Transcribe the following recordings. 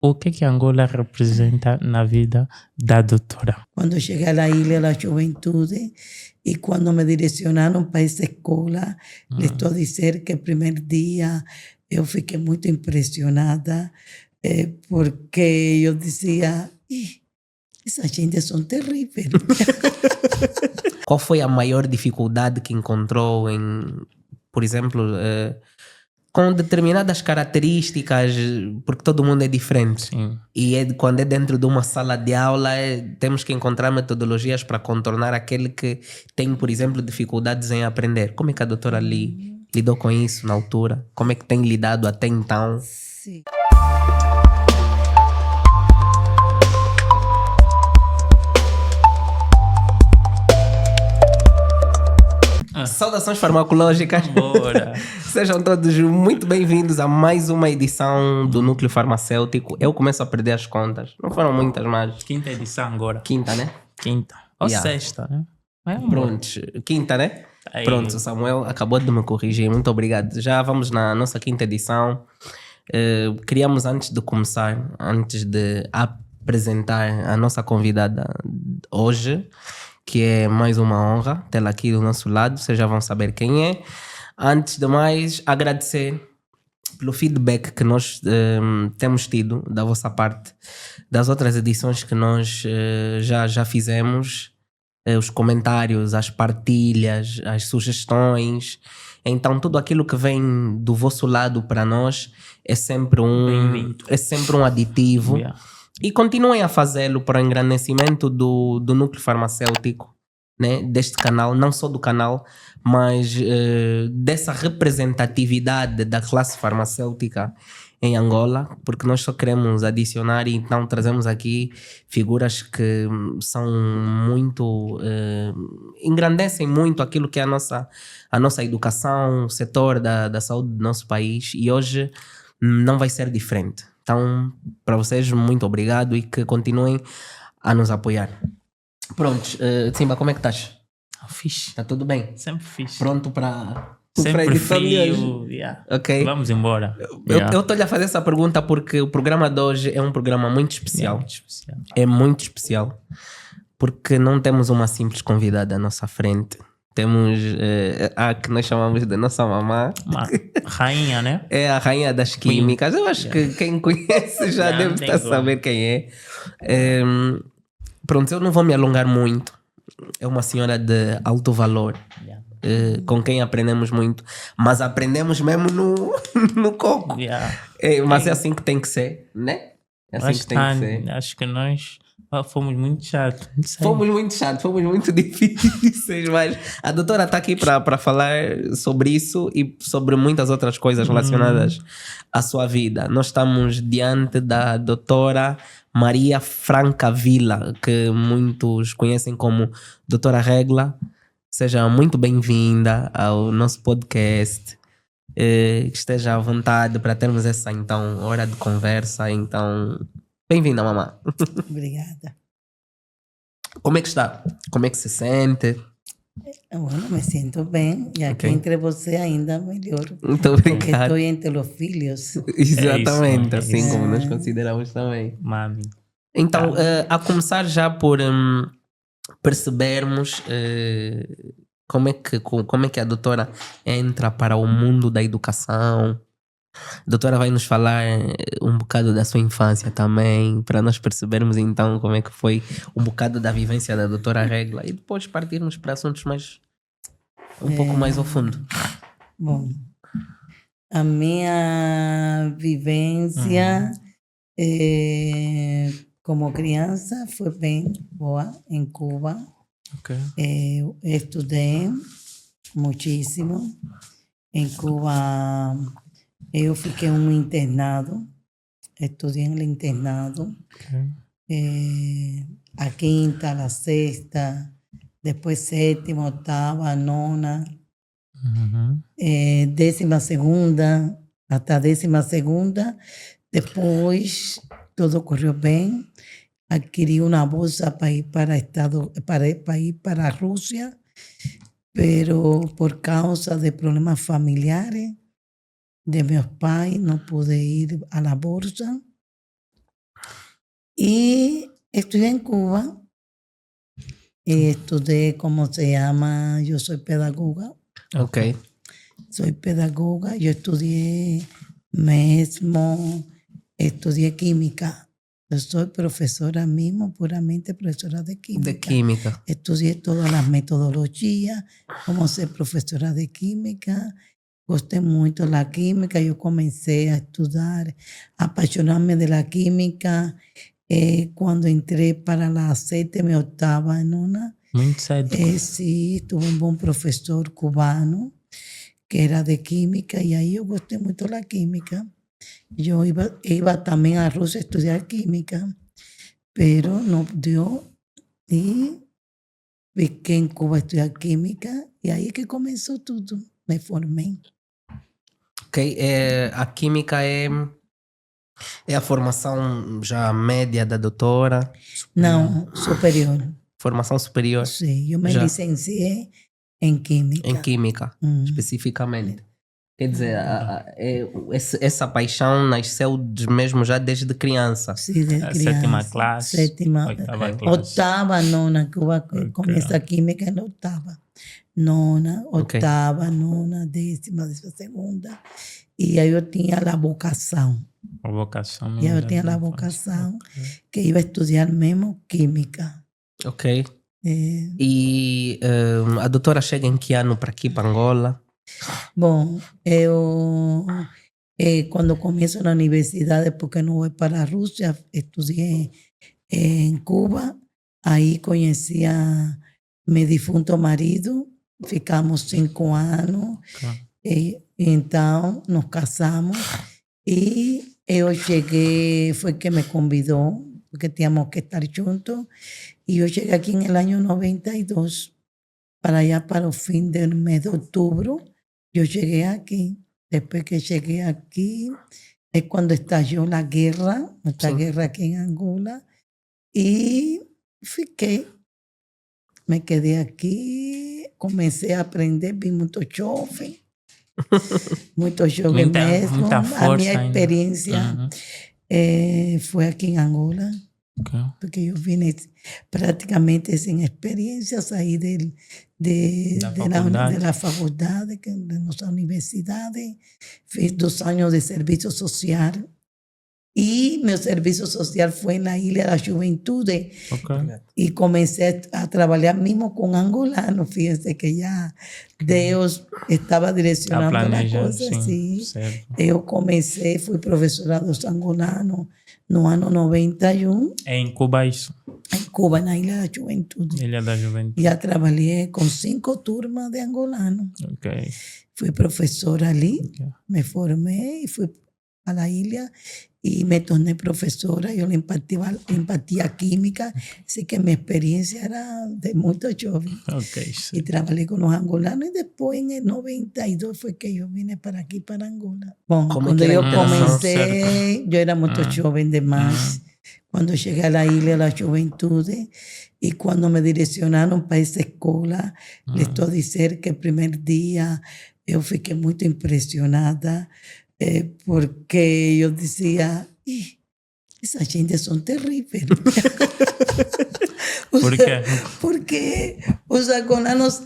O que Angola representa na vida da doutora? Cuando llegué a la Isla de la Juventud y cuando me direccionaron para esa escuela, les estou a dizer que el primer día eu fiquei muito impressionada porque eu dizia, essa gente são terríveis. Qual foi a maior dificuldade que encontrou por exemplo, com determinadas características, porque todo mundo é diferente. Sim. E quando é dentro de uma sala de aula, temos que encontrar metodologias para contornar aquele que tem, por exemplo, dificuldades em aprender. Como é que a doutora lidou com isso na altura? Como é que tem lidado até então? Sim. Saudações farmacológicas. Bora. Sejam todos muito bem-vindos a mais uma edição do Núcleo Farmacêutico. Eu começo a perder as contas. Não foram muitas, mas... Quinta edição agora. Quinta, né? Quinta. Ou Yeah. sexta, né? Prontos. Quinta, né? Aí. Pronto, o Samuel acabou de me corrigir. Muito obrigado. Já vamos na nossa quinta edição. Queríamos, antes de começar, antes de apresentar a nossa convidada hoje, que é mais uma honra tê-la aqui do nosso lado. Vocês já vão saber quem é. Antes de mais, agradecer pelo feedback que nós temos tido da vossa parte, das outras edições que nós já fizemos, os comentários, as partilhas, as sugestões. Então, tudo aquilo que vem do vosso lado para nós é sempre um aditivo. Yeah. E continuem a fazê-lo para o engrandecimento do núcleo farmacêutico, né? Deste canal, não só do canal, mas dessa representatividade da classe farmacêutica em Angola, porque nós só queremos adicionar e então trazemos aqui figuras que são muito... engrandecem muito aquilo que é a nossa educação, o setor da saúde do nosso país, e hoje não vai ser diferente. Então, para vocês, muito obrigado e que continuem a nos apoiar. Prontos, Simba, como é que estás? Fixe. Está tudo bem? Sempre fixe. Pronto para Sempre edição de hoje? frio. Yeah. Ok. Vamos embora. Eu estou-lhe a fazer essa pergunta porque o programa de hoje é um programa muito especial. Muito especial. É muito especial. Porque não temos uma simples convidada à nossa frente. Temos a que nós chamamos de nossa mamã. Uma rainha, né? É a rainha das químicas. Eu acho que quem conhece já deve estar a saber quem é. Pronto, eu não vou me alongar muito. É uma senhora de alto valor. Yeah. Com quem aprendemos muito. Mas aprendemos mesmo no coco. Yeah. Mas é assim que tem que ser, né? É assim que tem que ser. Acho que nós fomos muito chatos. Fomos muito chatos, fomos muito difíceis, mas a doutora está aqui para falar sobre isso e sobre muitas outras coisas relacionadas à sua vida. Nós estamos diante da doutora Maria Francavilla, que muitos conhecem como Doutora Regla. Seja muito bem-vinda ao nosso podcast. Esteja à vontade para termos essa, então, hora de conversa. Então, bem-vinda, mamã. Obrigada. Como é que está? Como é que se sente? Bueno, me siento bem. E aqui entre você ainda melhor. Muito Porque obrigado. estou entre os filhos. Exatamente, É assim isso. como nós consideramos também. Mami. Então, a começar já por percebermos como é que a doutora entra para o mundo da educação. A doutora vai nos falar um bocado da sua infância também, para nós percebermos então como é que foi um bocado da vivência da doutora Regla e depois partirmos para assuntos mais um pouco mais ao fundo. Bom, a minha vivência como criança foi bem boa em Cuba. Ok. Eu estudei muitíssimo. Em Cuba eu fiquei em um internado, estudei no internado, a quinta, a sexta, depois sétima, oitava, nona, 12ª, até a 12ª. Depois tudo correu bem, adquiri uma bolsa para ir para a Rússia, pero por causa de problemas familiares de meus pais, não pude ir à bolsa. Y estudié en Cuba. Y estudié, ¿cómo se llama? Yo soy pedagoga. Ok. Soy pedagoga. Yo estudié estudié química. Yo soy profesora mismo, puramente profesora de química. De química. Estudié todas las metodologías, cómo ser profesora de química. Gosté mucho la química. Yo comencé a estudiar, a apasionarme de la química cuando entré para la 7ª, 8ª en una. Muito cedo. Sí, tuve un buen profesor cubano que era de química y ahí yo gosté mucho la química. Yo iba también a Rusia a estudiar química, pero no dio y vi que en Cuba estudiar química y ahí es que comenzó todo. Me formé. Ok. A química é a formação já média da doutora? No, superior. Formação superior? Sí, yo me Já. licencié en química. Em química, especificamente. Quer dizer, essa paixão nasceu mesmo já desde criança. Sí, de A criança. 7ª classe. Sétima, 8ª classe. 8ª, 9ª, Cuba comienza química en la 8ª. 9ª, 8ª, 9ª, 10ª, 12ª. Y aí eu tinha a vocação. A vocação. E eu tinha a vocação que iba a estudar mesmo química. Ok. E a doutora chega em que ano para aqui, para Angola? Bom, eu quando começo na universidade, porque não vou para a Rússia, estudei em Cuba, aí conheci a meu defunto marido, ficamos 5 anos, então nos casamos e eu cheguei, foi que me convidou, porque tínhamos que estar juntos, e eu cheguei aqui no ano 92, para allá para o fim do mês de outubro. Yo llegué aquí. Después que llegué aquí, es cuando estalló la guerra, nuestra guerra aquí en Angola, y me quedé aquí, comencé a aprender, vi mucho chofer mesmo. A mi experiencia fue aquí en Angola, porque yo vine prácticamente sin experiencia, saí de la faculdad, de nuestra universidad. Fiz 2 años de servicio social y mi servicio social fue en la Isla de la Juventud y comencé a trabajar mismo con angolanos. Fíjense que ya Dios estaba direccionando las cosas. Sí. Yo comencé, fui profesora dos angolanos no ano 91. Em Cuba isso? Em Cuba, na Ilha da Juventude. Ilha da Juventude. Já trabalhei com 5 turmas de angolanos. Ok. Fui professora ali, me formei e fui a la ilha y me torné profesora. Yo le impartía química, así que mi experiencia era de mucho joven. Okay, sí. Y trabajé con los angolanos y después en el 92 fue que yo vine para aquí, para Angola. Bueno, cuando yo comencé, yo era mucho joven de más. Cuando llegué a la Isla de la Juventud y cuando me direccionaron para esa escuela, les estoy diciendo que el primer día yo fiquei muito impressionada porque eu dizia, essa gente são terríveis. ¿Por qué? Porque os angolanos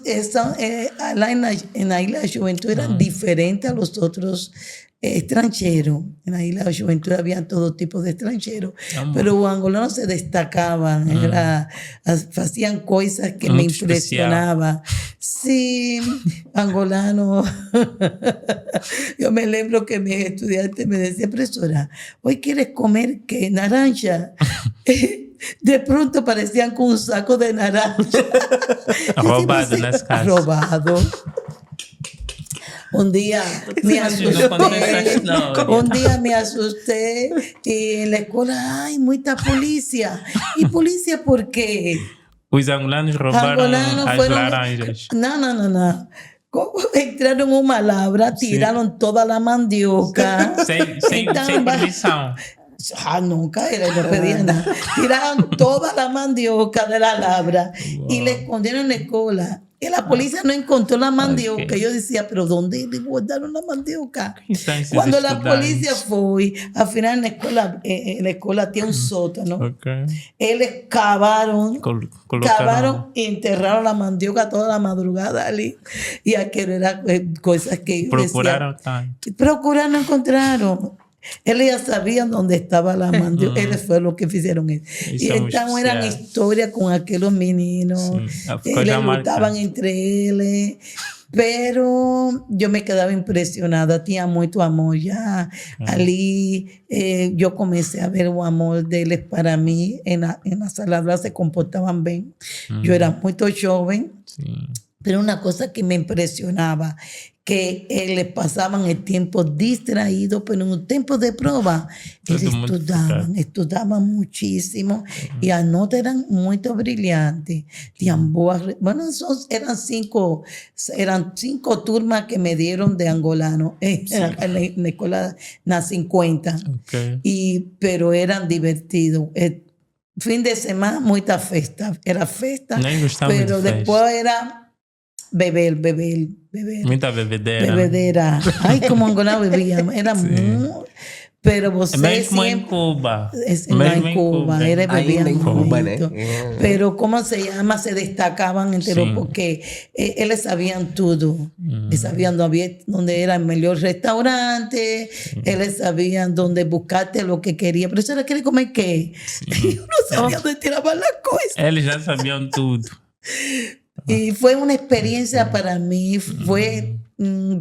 lá na Ilha da Juventude eram diferentes a los outros extranjeros. Na Ilha da Juventude havia todo tipo de extranjeros, pero os angolanos se destacaban, hacían coisas que me impressionavam. Sí, angolano. Yo me lembro que mis estudiantes me decían, profesora, ¿hoy quieres comer qué? Naranja. De pronto parecían con un saco de naranja. Robado nas casas. Robado. Un día me asusté y en la escuela hay mucha policía. ¿Y policía por qué? Os angolanos roubaram as laranjas. Não. Entraram em uma lavra, tiraram toda a mandioca. Sem permissão. Nunca era, no pedía nada. Tiraron toda la mandioca de la labra y Wow. le escondieron en la escuela. Y la policía no encontró la mandioca. Ok. Yo decía, ¿pero dónde le guardaron la mandioca? Quem são esses Cuando la estudantes? policía fue, al final en la escuela tiene un sótano. Ok. Ellos cavaron, Colocaram. y enterraron la mandioca toda la madrugada ali. Y aquello era cosas que ellos Procuraram tanto. decían. Procuraron, no encontraron. Ellos ya sabían dónde estaba la mandioca. Ellos fue lo que hicieron. Y estaban eran historias con aquellos meninos. Sí. Les gustaban entre ellos. Pero yo me quedaba impresionada, tenía mucho amor ya. Ali yo comencé a ver un amor de ellos para mí. En la sala se comportaban bien. Yo era muy joven, Sim. pero una cosa que me impresionaba, que les pasaban el tiempo distraído, pero en un tiempo de prueba, Todo ellos mundo estudiaban muchísimo y las notas eran muy brillantes. Tenían boas, bueno, eran cinco turmas que me dieron de angolano en la escuela, en la 50, Ok. pero eran divertidos. Fin de semana, mucha festa, era festa, Nem gostava pero de festa. después era beber. Muita bebedeira. Bebedeira. Ay, como angolano bebía. Era muy... Pero você Mesmo em siempre... Cuba. No Mesmo en Cuba, era bebía Ainda em Cuba, né? mucho. Pero, ¿cómo se llama? Se destacaban enteros Sí. porque ellos sabían todo. Sabían dónde era el mejor restaurante, ellos sabían dónde buscarte lo que quería. Pero eso era querer comer qué. Yo no sabía dónde tiraban las cosas. Eles já sabiam tudo. Y fue una experiencia para mí, fue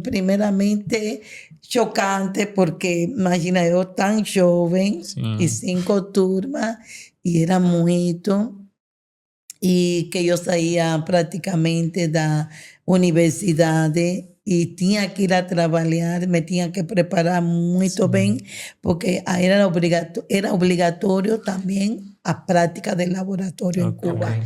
primeramente chocante porque imagina yo tan joven y 5 turmas y era mucho y que yo salía prácticamente de la universidad y tenía que ir a trabajar, me tenía que preparar muy bien porque era obligatorio también a práctica de laboratorio en Cuba.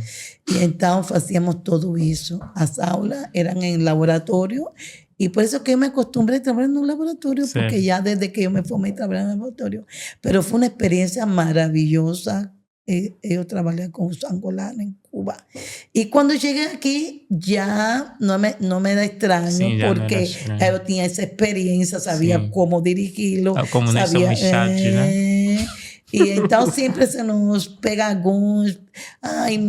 Y entonces hacíamos todo eso. Las aulas eran en laboratorio y por eso que yo me acostumbré a trabajar en un laboratorio, porque ya desde que yo me formé trabajé en el laboratorio. Pero fue una experiencia maravillosa. Yo trabajé con los angolanos en Cuba. Y cuando llegué aquí ya no me da extraño porque yo tenía esa experiencia, sabía cómo dirigirlo. Como sabía, ¿no? Y entonces siempre se nos pega algunos, ay,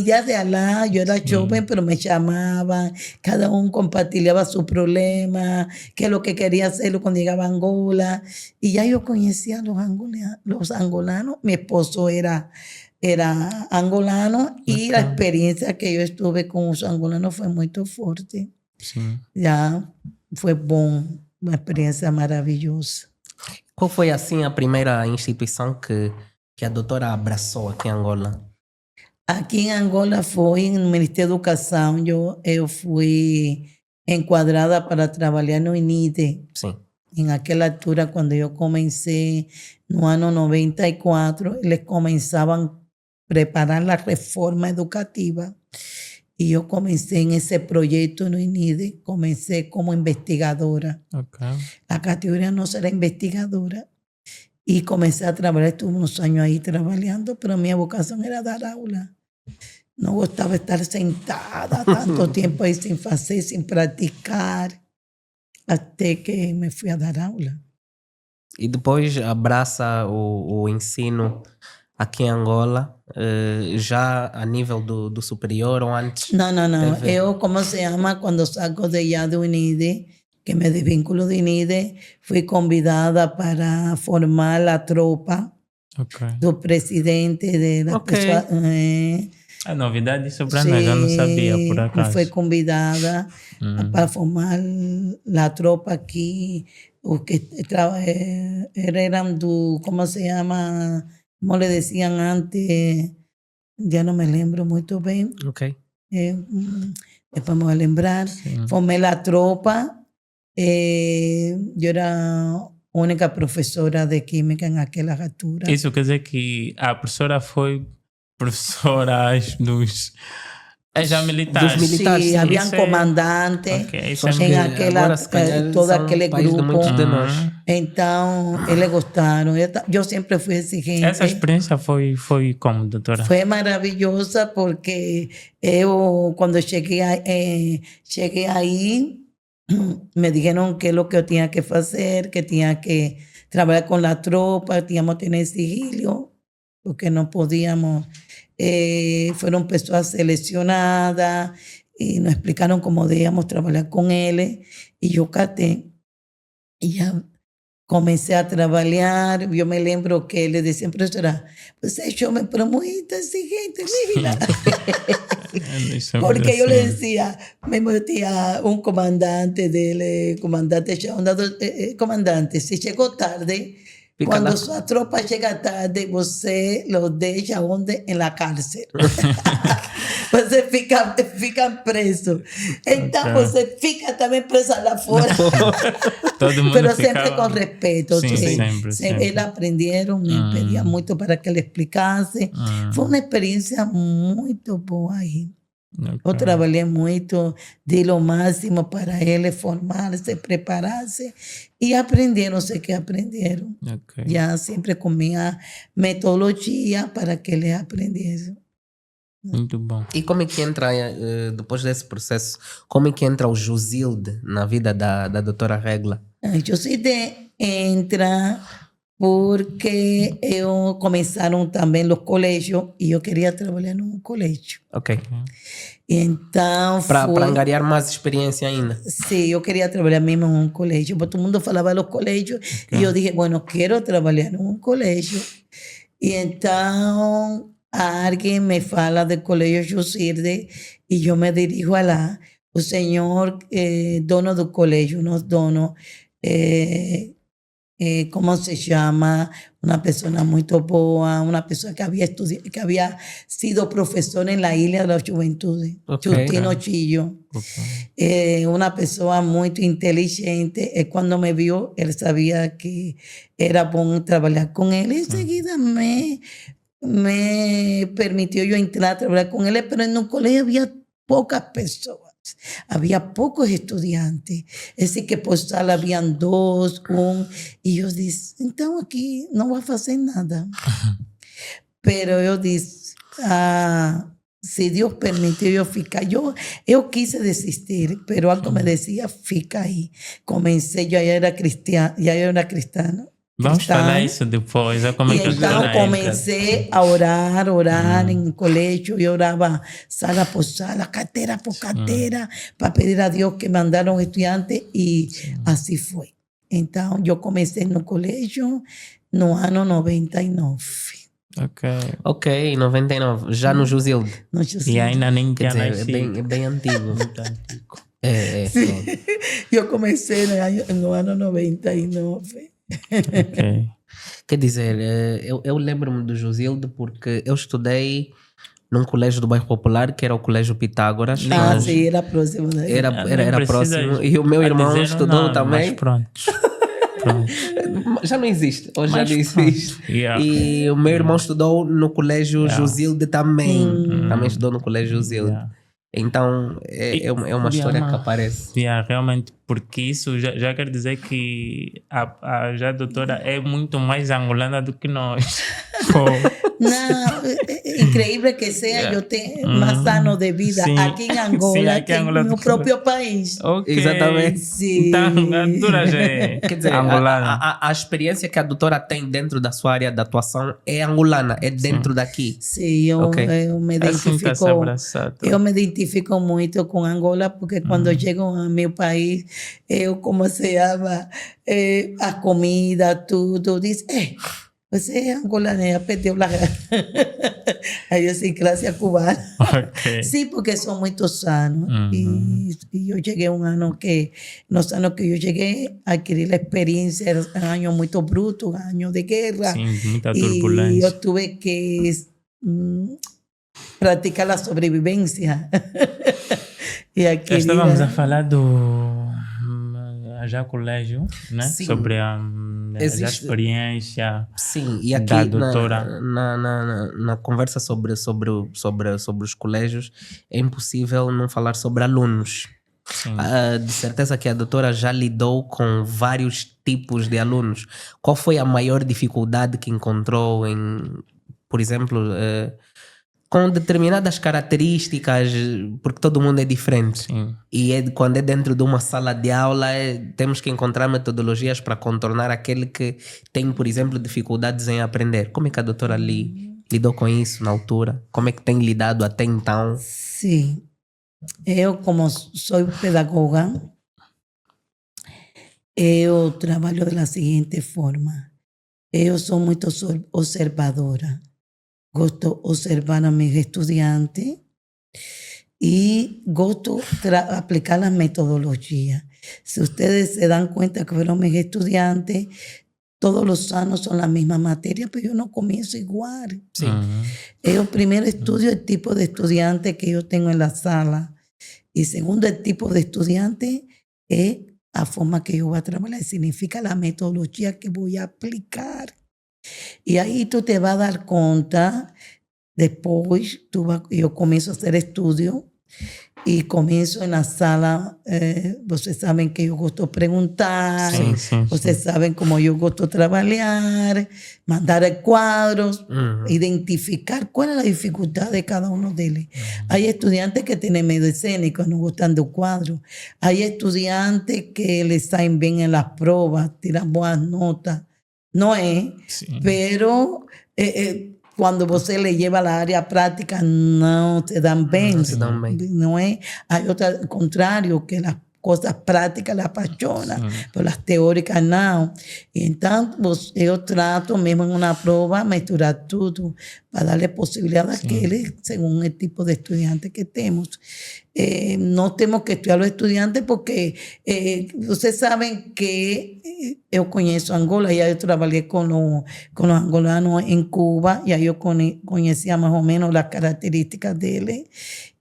ya de Alá, yo era joven, pero me llamaban, cada uno compartía su problema, qué es lo que quería hacerlo cuando llegaba a Angola. Y ya yo conocía a los angolanos, mi esposo era angolano y la experiencia que yo estuve con los angolanos fue muy fuerte. Sí. Ya fue una experiencia maravillosa. Qual foi, assim, a primeira instituição que a doutora abraçou aqui em Angola? Aqui em Angola foi no Ministério da Educação. Eu fui enquadrada para trabalhar no INIDE. Sim. Em aquela altura, quando eu comecei, no ano 94, eles começavam a preparar a reforma educativa. Y yo comencé en ese proyecto no INIDE, comencé como investigadora. La categoría no será investigadora. Y comencé a trabajar, estuve unos años ahí trabajando, pero mi vocación era dar aula. No gustaba estar sentada tanto tiempo ahí sin hacer, sin practicar, hasta que me fui a dar aula. E depois abraça o ensino aqui em Angola, já a nível do superior ou antes? No. Yo, ¿cómo se llama? Cuando salgo de allá de UNIDE, que me desvinculo de UNIDE, fui convidada para formar la tropa do presidente de la pessoa. A novidade sobre nós, eu não sabia, por acaso. Fui convidada para formar la tropa aquí, os que eran do, ¿cómo se llama? Como le decían antes, ya no me lembro muy bien. Después me voy a lembrar. Formé la tropa. Yo era única professora de química en aquela altura. Isso quer dizer que a professora foi professora É já militares. Dos militares, Sí, sim. habían Isso é- comandantes Ok, isso Acho é que en aquela, agora, se calhar, todo são aquele pais de grupo. muitos de nós. Então, eles gostaram. Eu sempre fui exigente. Essa experiência foi como, doutora? Foi maravilhosa porque eu, quando cheguei aí, me dijeron que lo que eu tinha que fazer, que tinha que trabalhar com a tropa, tínhamos que ter sigilo, porque não podíamos. Fueron pessoas selecionadas y nos explicaron cómo debíamos trabajar con él. Y yo caté y ya comencé a trabalhar. Eu me lembro que ele dizia, professora, você é homem para muito exigente, mira. Isso é Porque eu assim. le decía, mesmo eu tinha um comandante dele, comandante, se chegou tarde, Fica quando lá. sua tropa chega tarde, você los deixa onde? Em la cárcel. Você fica preso. Então, Ok. você fica também presa lá fora. Todo mundo Pero ficava... sempre com respeito. Sim, sí. sempre. Eles aprenderam, me pedia muito para que ele explicasse. Foi uma experiência muito boa aí. Eu trabalhei muito, dei o máximo para ele formar-se, preparar-se e aprenderam o que aprenderam. Ok. Já sempre com minha metodologia para que eles aprendessem. Muito bom. E como é que entra, depois desse processo, como é que entra o Josilde na vida da doutora Regla? Eu sei de entra porque começaram também os colégios e eu queria trabalhar num colégio. Ok. Então, Para angariar mais experiência ainda. sim, eu queria trabalhar mesmo em um colégio, porque todo mundo falava dos colégios, e eu disse, bueno, quero trabalhar em um colégio. E então, alguém me fala do colégio Josilde, e eu me dirijo a lá. O senhor dono do colégio, nos dono, ¿cómo se llama? Una persona muy boa, una persona que había estudiado, que había sido profesor en la Isla de la Juventud, Okay. Justino Chillo. Una persona muy inteligente. Cuando me vio, él sabía que era bueno trabajar con él. Y enseguida me permitió yo entrar a trabajar con él, pero en un colegio había pocas personas. Había pocos estudiantes, es decir, que por sala habían 2, 1, y yo dije, entonces aquí no voy a hacer nada. Pero yo dije, si Dios permitió yo ficar, yo quise desistir, pero algo me decía, fica ahí. Comencé, yo ya era cristiano. Vamos falar isso depois. Como E é que então comecei a orar em colégio. Eu orava sala por sala, carteira por carteira, para pedir a Deus que mandaram um estudante, e assim foi. Então, eu comecei no colégio no ano 99. Ok, 99. Já no Josilde. No Josilde. E ainda nem Quer tinha dizer, nascido. é bem antigo. Muito antigo. Sim. Eu comecei no ano 99. Ok. Quer dizer, eu lembro-me do Josilde porque eu estudei num colégio do bairro Popular, que era o Colégio Pitágoras. Ah, sim, era próximo daí. Era próximo. E o meu irmão estudou também. Mas pronto. Já não existe. Ou já Mas não existe. Yeah. E o meu irmão estudou no colégio Josilde também. Também estudou no colégio Josilde. Yeah. Então, é uma história que aparece. Realmente, porque isso já quer dizer que já a doutora é muito mais angolana do que nós. Não, incrível que seja, eu tenho mais anos de vida aqui em Angola, que no meu próprio país. Okay. Exatamente. Sim. Então, a doutora já é Quer dizer, angolana. a experiência que a doutora tem dentro da sua área de atuação é angolana, é dentro daqui. Sim, eu me identifico muito com Angola, porque quando eu chego ao meu país, como se chama, a comida, tudo, diz, você é angolana, perdeu lá. Aí eu sei, classe cubana. Okay. Sim, porque são muitos anos. E eu cheguei ano que, nos anos que eu cheguei, adquirir a experiência, era um ano muito bruto, um ano de guerra. Sim, muita turbulência. E eu tive que praticar a sobrevivência. E estávamos a falar já colégio, né? Sim. Sobre a experiência Sim, e aqui da doutora. na conversa sobre os colégios é impossível não falar sobre alunos. Sim. De certeza que a doutora já lidou com vários tipos de alunos. Qual foi a maior dificuldade que encontrou por exemplo, com determinadas características, porque todo mundo é diferente. Sim. E quando é dentro de uma sala de aula, temos que encontrar metodologias para contornar aquele que tem, por exemplo, dificuldades em aprender. Como é que a doutora lidou com isso na altura? Como é que tem lidado até então? Sim. Eu, como sou pedagoga, eu trabalho da seguinte forma. Eu sou muito observadora. Gosto de observar a mis estudiantes y gosto aplicar las metodologías. Si ustedes se dan cuenta que fueron mis estudiantes, todos los años son la misma materia, pero yo no comienzo igual. Sí. Yo primero estudio el tipo de estudiante que yo tengo en la sala y segundo el tipo de estudiante es la forma que yo voy a trabajar, significa la metodología que voy a aplicar. Y ahí tú te vas a dar cuenta, después yo comienzo a hacer estudio y comienzo en la sala, ustedes saben que yo gusto preguntar, ustedes saben cómo yo gusto trabajar, mandar cuadros, identificar cuál es la dificultad de cada uno de ellos. Hay estudiantes que tienen medio escénico, no gustan de cuadros. Hay estudiantes que les salen bien en las pruebas, tiran buenas notas. No es, pero cuando você le lleva a la área práctica no se dan bien. No es, hay otro al contrario, que las cosas prácticas las apasionan, pero las teóricas no. Y entonces yo trato mismo en una prueba misturar todo para darle posibilidad a que él, según el tipo de estudiante que tenemos. No tenemos que estudiar a los estudiantes porque ustedes saben que yo conozco Angola, ya yo trabajé con los angolanos en Cuba, ya yo conocía más o menos las características de él.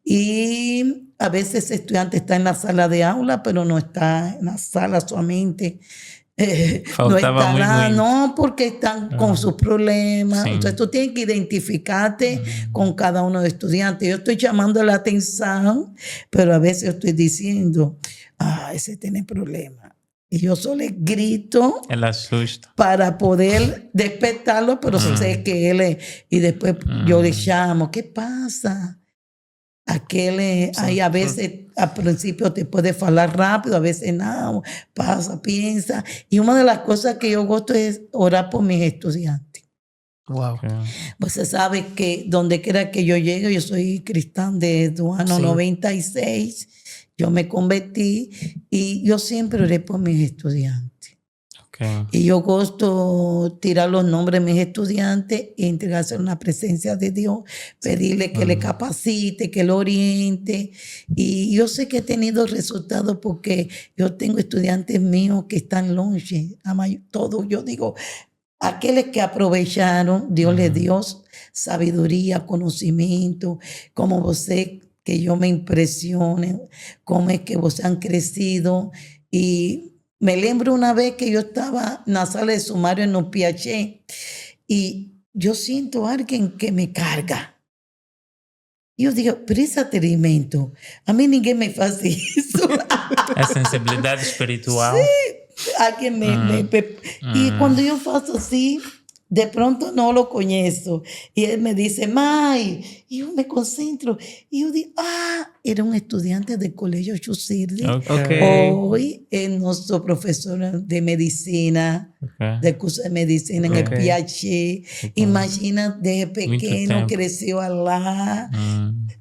Y a veces ese estudiante está en la sala de aula, pero no está en la sala solamente. No está nada, no, porque están con sus problemas. Entonces tú tienes que identificarte con cada uno de los estudiantes. Yo estoy llamando la atención, pero a veces yo estoy diciendo, ese tiene problemas. Y yo solo le grito para poder despertarlo, pero sé que él es. Y después yo le llamo, ¿qué pasa? Ahí a veces al principio te puede hablar rápido, a veces no, pasa, piensa. Y una de las cosas que yo gosto es orar por mis estudiantes. Wow. Pues se sabe que donde quiera que yo llegue, yo soy cristiano desde el año 96, yo me convertí y yo siempre oré por mis estudiantes. Y yo gosto tirar los nombres de mis estudiantes e entregarse en la presencia de Dios, pedirle que le capacite, que lo oriente. Y yo sé que he tenido resultados porque yo tengo estudiantes míos que están longe. Todos, yo digo, aquellos que aprovecharon, Dios les dio sabiduría, conocimiento, como vos que yo me impresione, cómo es que vos han crecido. Y me lembro una vez que yo estaba en la sala de sumario en un PH y yo siento a alguien que me carga. Y yo digo, pero ese atrevimiento, a mí ninguém me hace eso. A sensibilidade espiritual. Sí, alguien y cuando yo faço así, de pronto no lo conozco. Y él me dice, May, y yo me concentro. Y yo digo, era un estudiante del colegio Chusirdi. Hoy es nuestro profesor de medicina, del curso de medicina en el PH. Imagina, desde pequeño creció allá,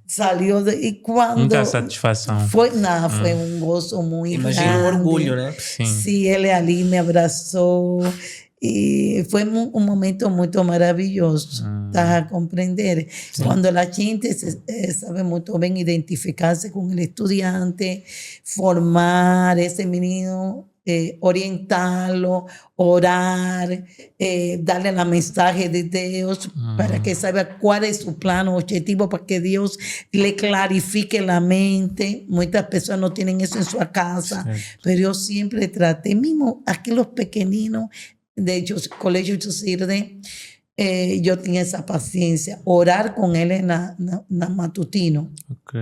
salió y cuando... Mucha satisfação. Fue un gozo muy grande. Imagina un orgullo, ¿no? Sí, él allí me abrazó. Y fue un momento muy maravilloso, a comprender. Cuando la gente sabe muy bien identificarse con el estudiante, formar ese menino, orientarlo, orar, darle la mensaje de Dios para que sepa cuál es su plan o objetivo, para que Dios le clarifique la mente. Muchas personas no tienen eso en su casa, pero yo siempre traté, mismo aquí los pequeñinos, de hecho, Colegio Chusirde, yo tenía esa paciencia, orar con él en la matutino. Ok.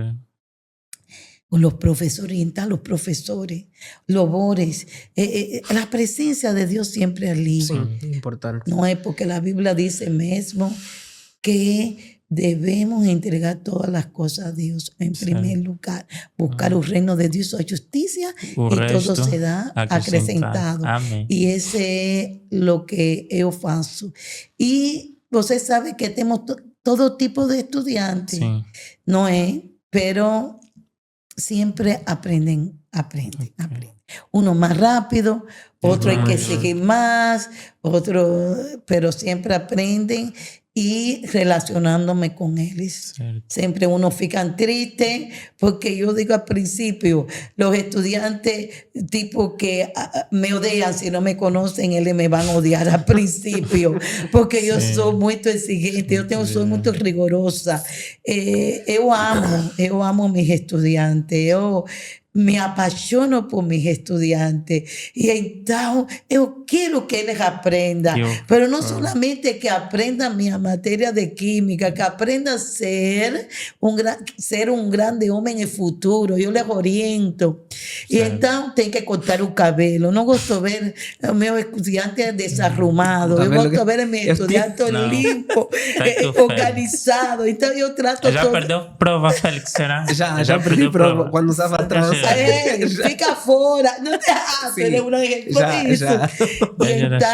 Los profesores, orientar los profesores, los bores, la presencia de Dios siempre allí. Sí, importante. No es porque la Biblia dice mismo que debemos entregar todas las cosas a Dios en primer lugar, buscar el reino de Dios, su justicia, y todo se da acrescentado. Amén. Y ese es lo que yo faço. Y usted sabe que tenemos todo tipo de estudiantes, Sí. no es, pero siempre aprenden. Uno más rápido, otro hay que seguir más, otro, pero siempre aprenden. Y relacionándome con ellos. Siempre uno fica triste, porque yo digo al principio, los estudiantes tipo que me odian, si no me conocen, ellos me van a odiar al principio, porque yo soy muy exigente, soy muy rigurosa. Yo amo a mis estudiantes, yo me apasiono por mis estudiantes, y entonces yo quiero que ellos aprendan, pero no solamente que aprendan mi materia de química, que aprendan a ser un grande hombre en el futuro. Yo les oriento. Y entonces tengo que cortar el cabello. No gusto ver a mis estudiantes desarrumados, yo gusto ver a mis estudiantes limpios, organizados. Entonces yo trato Já perdeu prova, Félix, será? Já perdi prova quando estava atrás. Fica fora, não te hace un ejemplo de eso. Y entonces,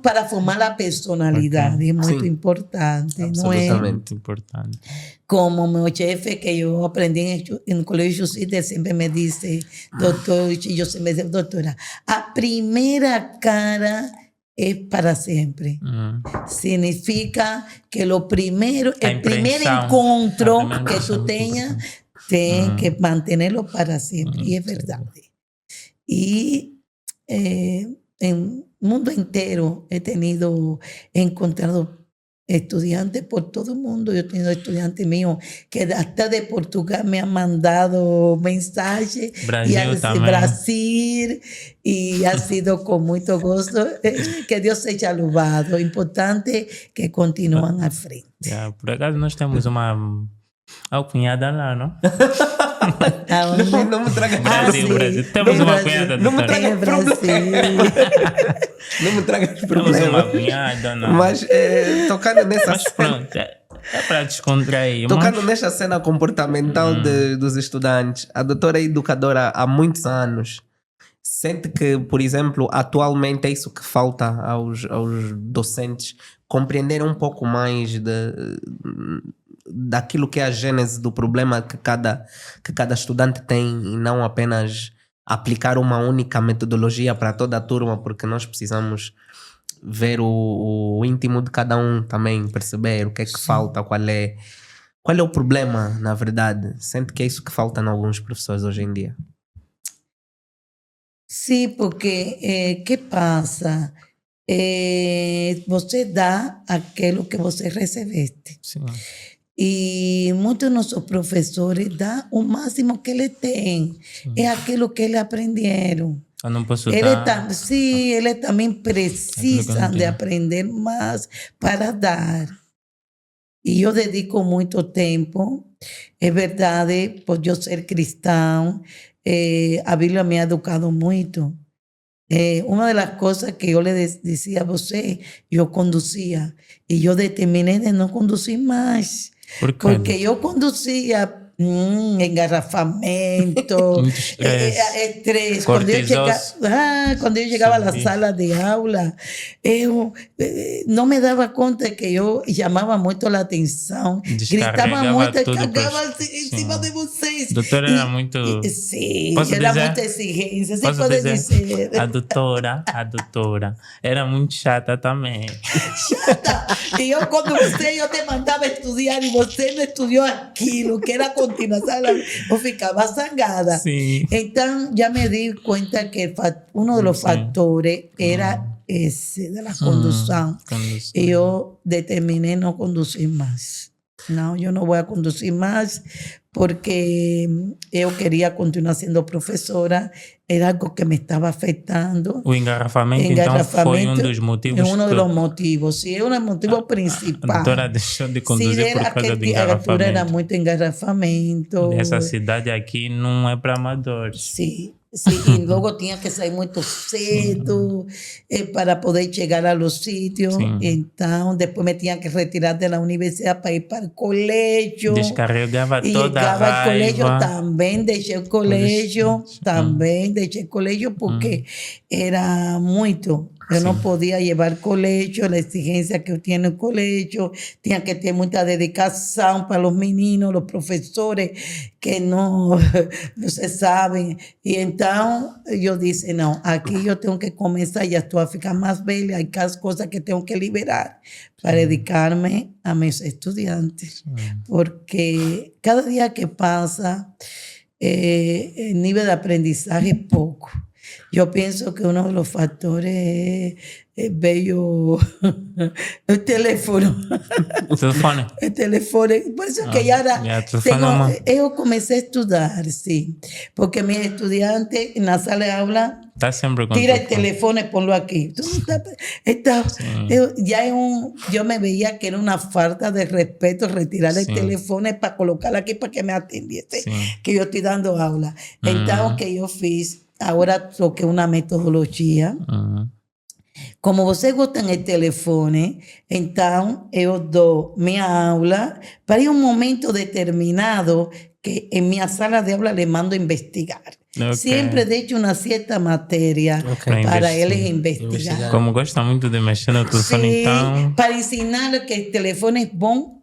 para formar la personalidad es muy importante. Absolutamente importante. Como mi jefe que yo aprendí en el colegio, siempre me dice, doctor, yo siempre digo, doctora, a primera cara es para siempre. Significa que el primer encuentro que tú tengas, tienes que mantenerlo para siempre. Y es verdad. Y en el mundo entero he encontrado estudiantes por todo el mundo. Yo he tenido estudiantes míos que hasta de Portugal me han mandado mensajes. Brasil, y ha sido con mucho gusto. Que Dios seja louvado. Importante que continúan al frente. Por acaso nós temos uma cunhada lá, não? Não me traga Brasil. Temos uma cunhada. Não me traga problema. Não me traga problema. Temos uma cunhada, não. Mas tocando nessa Mas pronto, é para descontrair. Tocando nessa cena comportamental dos estudantes, a doutora é educadora há muitos anos. Sente que, por exemplo, atualmente é isso que falta aos docentes, compreender um pouco mais daquilo que é a gênese do problema que cada estudante tem, e não apenas aplicar uma única metodologia para toda a turma, porque nós precisamos ver o íntimo de cada um também, perceber o que é que falta, qual é o problema, na verdade. Sente que é isso que falta em alguns professores hoje em dia? Sim, porque que passa? Você dá aquilo que você recebeste. Sim. Y muchos de nuestros profesores dan un máximo que le tienen. Es aquello que le aprendieron. No puedo ellos también precisan de aprender más para dar. Y yo dedico mucho tiempo. Es verdad, por yo ser cristiano, a Biblia me ha educado mucho. Una de las cosas que yo le decía a usted, yo conducía y yo determiné de no conducir más. Porque yo conducía engarrafamiento, estrés. Cuando yo llegaba a la sala de aula, no me daba cuenta de que yo llamaba mucho la atención, gritaba mucho, cargaba encima de vocês. Doutora era muito... Sim, era muita exigência. Você pode dizer. A doutora era muito chata também. Chata. E eu, quando eu te mandava estudar e você não estudou aquilo, que era continuar, eu ficava zangada. Sim. Então, já me di cuenta que uno de los factores era esse, de la condução. E eu determinei não conduzir mais. Não, eu não vou conduzir mais porque eu queria continuar sendo professora, era algo que me estava afetando. O engarrafamento, então, foi um dos motivos. É um dos motivos, sim, é um motivo principal. A doutora deixou de conduzir por causa do engarrafamento. Era muito engarrafamento. Essa cidade aqui não é para amadores. Sim. Sim, e logo tinha que sair muito cedo para poder chegar aos sítios. Então, depois me tinha que retirar da universidade para ir para o colégio. Descarregava e toda a raiva. E chegava ao colégio, também deixei o colégio. Também deixei o colégio porque era muito. Eu não podia levar colégio, a exigência que eu tinha no colégio. Tinha que ter muita dedicação para os meninos, os professores, que não se sabem. E então, eu disse, não, aqui eu tenho que começar, já estou a ficar mais velha, há as coisas que tenho que liberar para dedicar-me a meus estudantes. Porque cada dia que passa, el nível de aprendizagem é pouco. Yo pienso que uno de los factores es bello el teléfono. O telefone? El teléfono. Por eso que ya yo comencé a estudiar, sí. Porque mi estudiante en la sala de aula está siempre con tira el teléfono y ponlo aquí. Yo me veía que era una falta de respeto retirar el teléfono para colocarlo aquí para que me atendiese, que yo estoy dando aula. Entonces, que yo fiz, ahora toqué una metodología. Como você gosta em telefone, então eu dou minha aula para ir um momento determinado que em minha sala de aula le mando investigar. Sempre deixo uma certa matéria para eles investigar. Como gosta muito de mexer no telefone, então... para ensinar que o telefone é bom,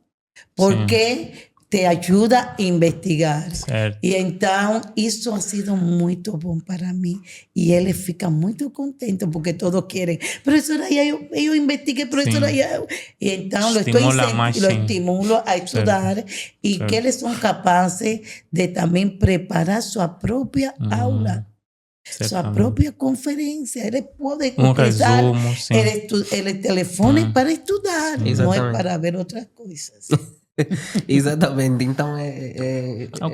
porque te ajuda a investigar. Certo. E então, isso ha sido muito bom para mim. E ele fica muito contente, porque todos querem. Professora, eu investiguei, professora. E então, lo estimulo a estudar e que eles são capazes de também preparar sua própria aula. Sua própria conferência. Ele pode utilizar o telefone para estudar, não é para ver outras coisas. Exatamente, então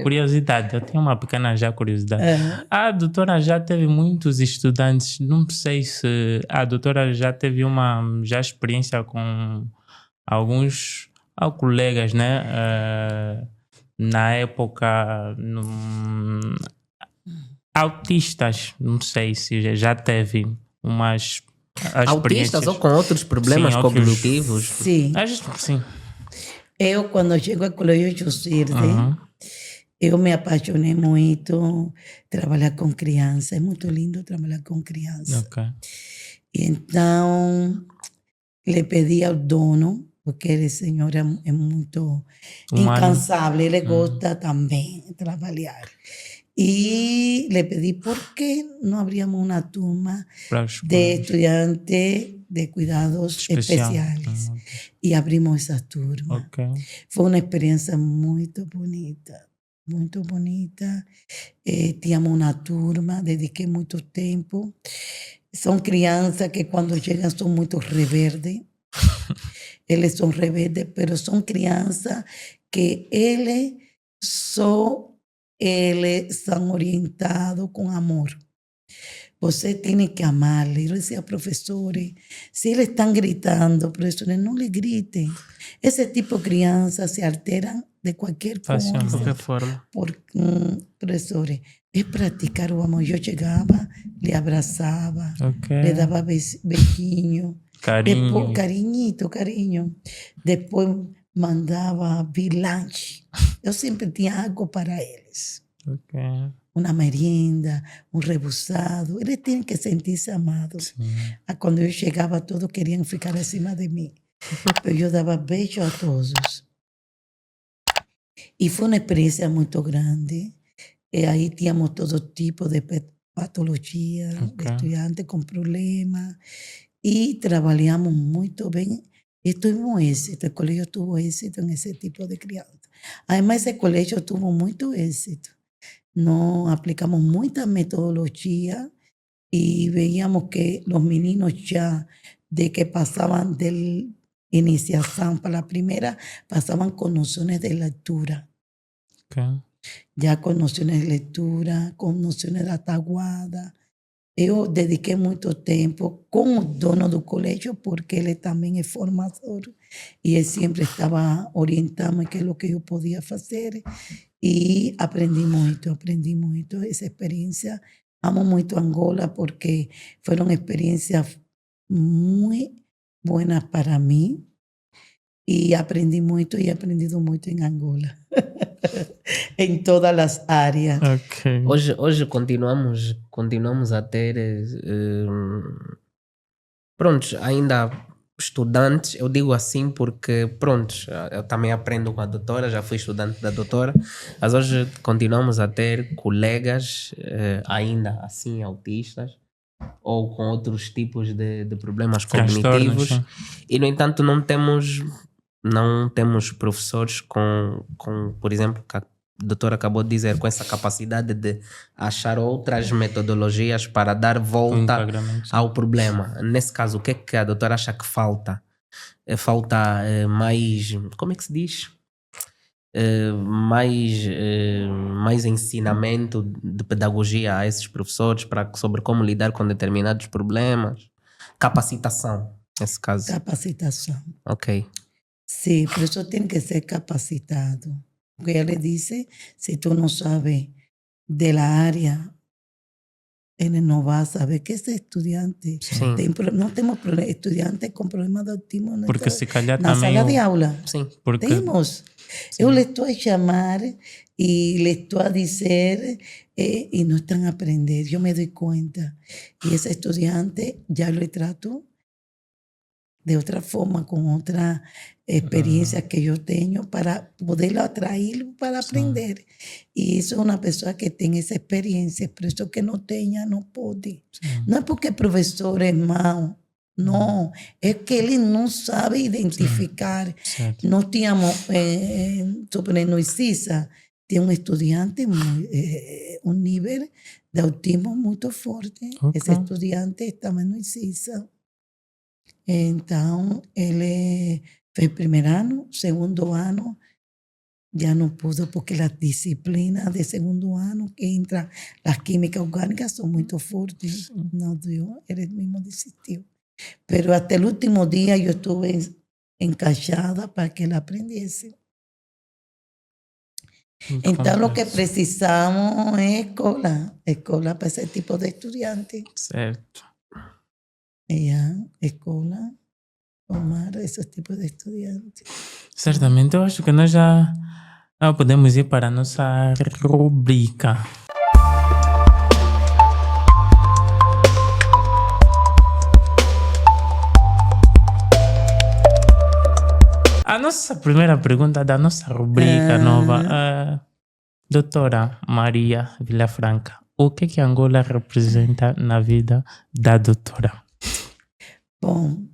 curiosidade, eu tenho uma pequena curiosidade. A doutora já teve muitos estudantes, não sei se a doutora já teve uma experiência com alguns colegas, né? Na época, autistas, não sei se já teve umas autistas ou com outros problemas cognitivos? Sim. Sim. Eu, quando chego ao colégio Jusirde, eu me apaixonei muito trabalhar com criança. É muito lindo trabalhar com criança. Então, le pedi ao dono, porque ele, senhor, é muito incansável. Ele gosta também de trabalhar. E le pedí por qué no abríamos una turma de estudiantes de cuidados especiales. Y abrimos esa turma. Fue una experiencia muy bonita, muy bonita. Teníamos una turma, dediqué mucho tiempo. Son crianças que cuando llegan son muy rebeldes. Eles son rebeldes, pero son crianças que eles são orientados com amor. Você tem que amá-los. Eu dizia, professores, se eles estão gritando, professores, não lhe gritem. Esse tipo de crianças se alteram de qualquer forma. Professores, é praticar o amor. Eu chegava, lhe abraçava, lhe dava beijinho. Carinho. Depois, carinho. Depois mandava vir lanche. Eu sempre tinha algo para eles. Uma merienda, um rebusado. Eles têm que sentir-se amados. Quando eu chegava, todos queriam ficar acima de mim. Eu dava beijo a todos. E foi uma experiência muito grande. E aí tínhamos todo tipo de patologia, de estudantes com problemas. E trabalhamos muito bem Y tuvimos éxito, el colegio tuvo éxito en ese tipo de crianza. Además, ese colegio tuvo mucho éxito. No aplicamos mucha metodología y veíamos que los meninos ya de que pasaban de iniciación para la primera, pasaban con nociones de lectura. Okay. Ya con nociones de lectura, con nociones de ataguada. Eu dediquei muito tempo com o dono do colégio, porque ele também é formador, e ele sempre estava orientando o que é o que eu podia fazer, e aprendi muito essa experiência. Amo muito Angola, porque foram experiências muito boas para mim, e aprendi muito e aprendido muito em Angola. Em todas as áreas. Okay. Hoje continuamos a ter prontos, ainda estudantes, eu digo assim porque prontos, eu também aprendo com a doutora, já fui estudante da doutora, mas hoje continuamos a ter colegas ainda assim autistas ou com outros tipos de problemas cognitivos, e no entanto não temos professores com por exemplo, que a doutora acabou de dizer, com essa capacidade de achar outras metodologias para dar volta ao problema. Nesse caso, o que é que a doutora acha que falta? Falta mais, como é que se diz? Mais ensinamento de pedagogia a esses professores sobre como lidar com determinados problemas? Capacitação, nesse caso. Capacitação. Ok. Sí, por eso tiene que ser capacitado. Porque ella le dice, si tú no sabes de la área, él no va a saber que ese estudiante. Sí. No tenemos estudiantes con problemas de autismo en porque se calhar na também sala de aula. Sim. Porque... Temos. Sim. Eu le estou a chamar y le estoy a decir y no están a aprender. Yo me doy cuenta. Y ese estudiante ya lo trato de otra forma, con otra experiencia que yo tengo para poderlo atraer para aprender. Y eso es una persona que tiene esa experiencia, pero eso que no tenga no puede. No es porque el profesor es malo, no, es que él no sabe identificar. No teníamos sobre Noicisa, tiene un estudiante un nivel de autismo muy fuerte. Okay. Ese estudiante estaba en Noicisa. Então, ele fez primeiro ano, segundo ano, já não pudo, porque as disciplinas de segundo ano, que entra as químicas orgânicas, são muito fortes. Não deu, ele mesmo desistiu. Mas até o último dia, eu estive encaixada para que ele aprendesse. Então, o que precisamos é escola para esse tipo de estudante. Certo. Escola, formar esses tipos de estudantes. Certamente, eu acho que nós já podemos ir para a nossa rubrica. A nossa primeira pergunta da nossa rubrica nova, doutora Maria Villafranca, o que Angola representa na vida da doutora? Bom,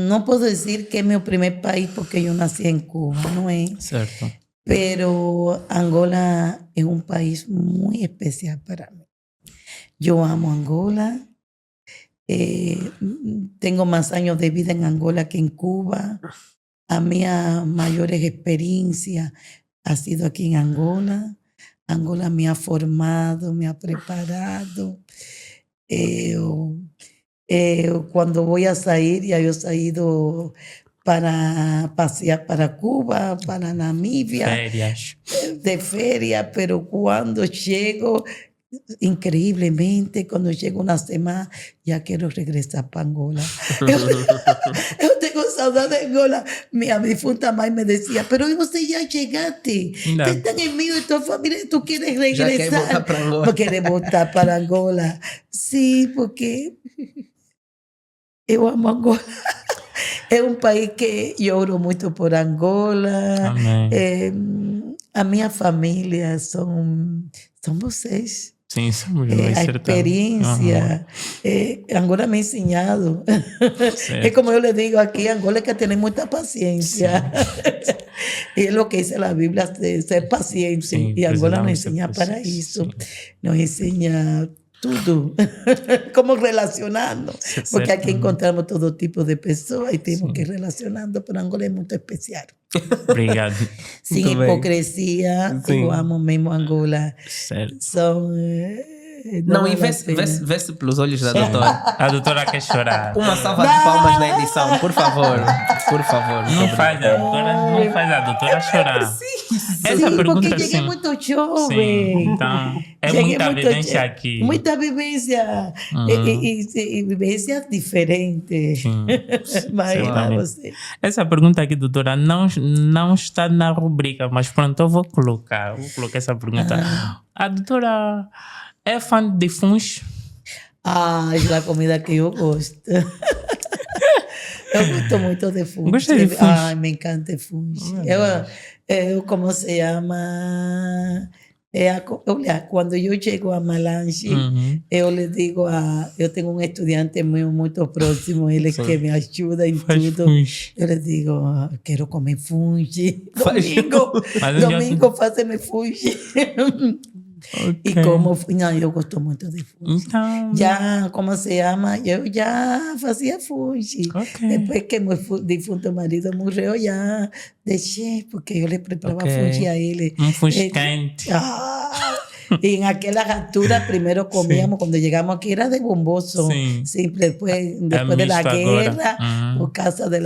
não posso dizer que é meu primeiro país porque eu nasci em Cuba, não é? Certo. Pero Angola é um país muito especial para mim. Eu amo Angola. Tengo más años de vida en Angola que en Cuba. A minha maior experiencia ha sido aquí en Angola. Angola me ha formado, me ha preparado. Cuando voy a salir, ya yo he salido para pasear para Cuba, para Namibia, de feria, pero cuando llego, increíblemente, cuando llego una semana, ya quiero regresar para Angola. Yo tengo saudade de Angola. Mi difunta mãe me decía, pero você ya llegaste, no. Te están en medio de tu familia, tú quieres regresar. Quieres voltar para Angola. Sí, porque eu amo Angola. É um país que eu oro muito por Angola. A minha família são vocês. Sim, somos a dois, certamente. experiencia. Angola me ha enseñado. Es como yo le digo aquí, Angola hay que tener mucha paciencia. Y es lo que dice la Biblia, de ser paciente. Sim, Y Angola nos precisamos ser enseña para pacientes. eso. Sim. Nos enseña todo. Cómo relacionarnos. Porque aquí encontramos todo tipo de personas y tenemos que ir relacionando, pero Angola es muy especial. Obrigado. Sin Muito bem. hipocrisia, Sim. eu amo mesmo Angola. Certo. São. Não, e vale a vê-se pena. vê-se pelos olhos da doutora. A doutora quer chorar. Uma salva de palmas na edição, por favor. Por favor. Não faz a doutora chorar. Essa Sim, pergunta porque cheguei sim. muito Sim, jovem. então é Cheguei muita muito vivência jo- aqui. Muita vivência. E vivências diferentes. Mas Certamente. você. Essa pergunta aqui, doutora, não está na rubrica, mas pronto, eu vou colocar essa pergunta. A doutora é fã de funs? Ah, é a comida que eu gosto. Eu gosto muito de fungo. Gosta de fungo? Ai, me encanta fungo. Eu, como se chama? Olha, quando eu chego a Malange, eu lhe digo eu tenho um estudante meu muito próximo, ele que me ajuda em Faz tudo. funs. Eu lhe digo, quero comer fungo. Faz- Domingo faz-me fungo. E Ok. como não, eu gosto muito de fungo. Então, Já, como se chama? Eu já fazia fungi. ok. Depois que meu defunto marido morreu, já deixei, porque eu lhe preparava Ok. fungi a ele. Funs Eh, quente. Y en aquella altura primero comíamos, cuando llegamos aquí era de bomboso. Sí. Siempre después de la mixto guerra, agora. por causa de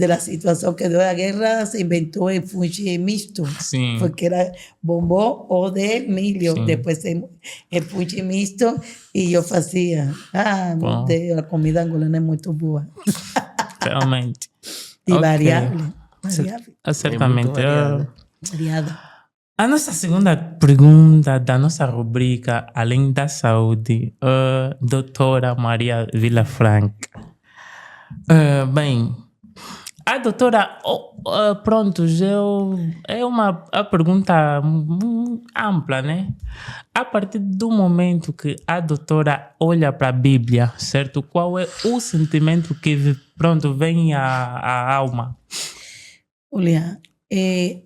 la situación que dio la guerra, se inventó el fungi mixto. Sim. Porque era bombón o de milho. Sí. Después el fungi mixto y yo hacía. Bom. La comida angolana es muy boa. Realmente. Y Ok. variable. Variable. Certamente. variado. Variada. A nossa segunda pergunta da nossa rubrica, além da saúde, doutora Maria Vilafranca. Bem, a doutora, pronto, é a pergunta ampla, né? A partir do momento que a doutora olha para a Bíblia, certo? Qual é o sentimento que, pronto, vem à alma? Julia,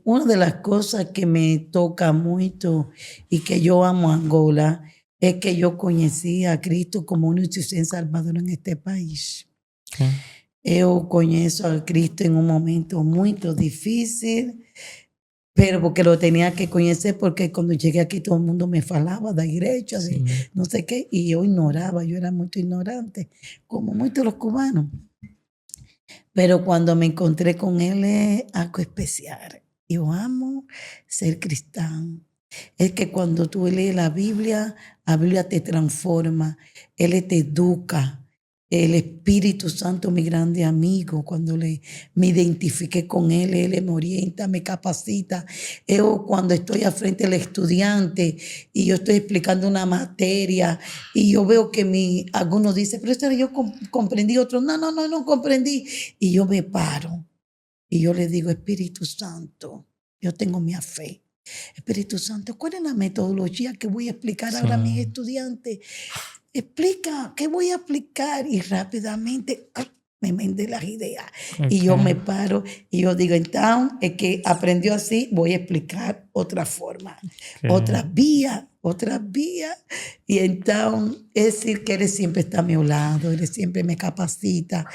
una de las cosas que me toca mucho y que yo amo a Angola es que yo conocí a Cristo como único y Salvador en este país. Okay. Yo conozco a Cristo en un momento muy difícil, pero porque lo tenía que conocer porque cuando llegué aquí todo el mundo me falaba de iglesia, de no sé qué, y yo ignoraba, yo era muy ignorante, como muchos los cubanos. Pero cuando me encontré con él es algo especial. Yo amo ser cristiano. Es que cuando tú lees la Biblia te transforma, Él te educa. El Espíritu Santo, mi grande amigo, cuando me identifiqué con Él me orienta, me capacita. Yo cuando estoy al frente del estudiante y yo estoy explicando una materia y yo veo que algunos dicen, pero esto yo comprendí, otros no comprendí. Y yo me paro y yo le digo, Espíritu Santo, yo tengo mi fe. Espíritu Santo, ¿cuál es la metodología que voy a explicar ahora a mis estudiantes? Explica, ¿qué voy a explicar? Y rápidamente me mende las ideas. Okay. Y yo me paro y yo digo, entonces, es que aprendió así, voy a explicar otra forma, otra vía. Y entonces, es decir, que Él siempre está a mi lado, Él siempre me capacita,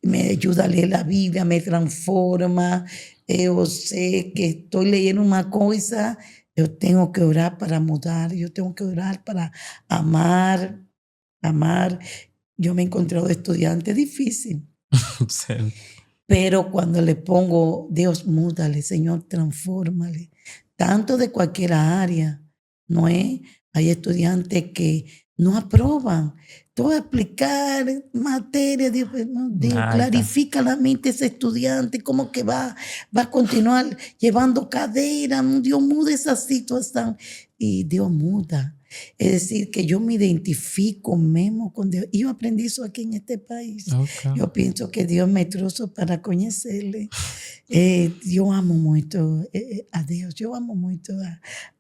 me ayuda a leer la Biblia, me transforma. Yo sé que estoy leyendo una cosa, yo tengo que orar para mudar, yo tengo que orar para amar. Yo me he encontrado estudiante difícil. Sí. Pero cuando le pongo, Dios, múdale, Señor, transfórmale. Tanto de cualquier área, ¿no es? Hay estudiantes que no aprueban. Todo explicar materia, Dios, clarifica la mente de ese estudiante, cómo que va a continuar llevando cadera, Dios, mude esa situación. y Dios muda. Es decir, que yo me identifico mismo con Dios. Y yo aprendí eso aquí en este país. Okay. Yo pienso que Dios me trouxe para conocerle. Eu amo muito a Deus, eu amo muito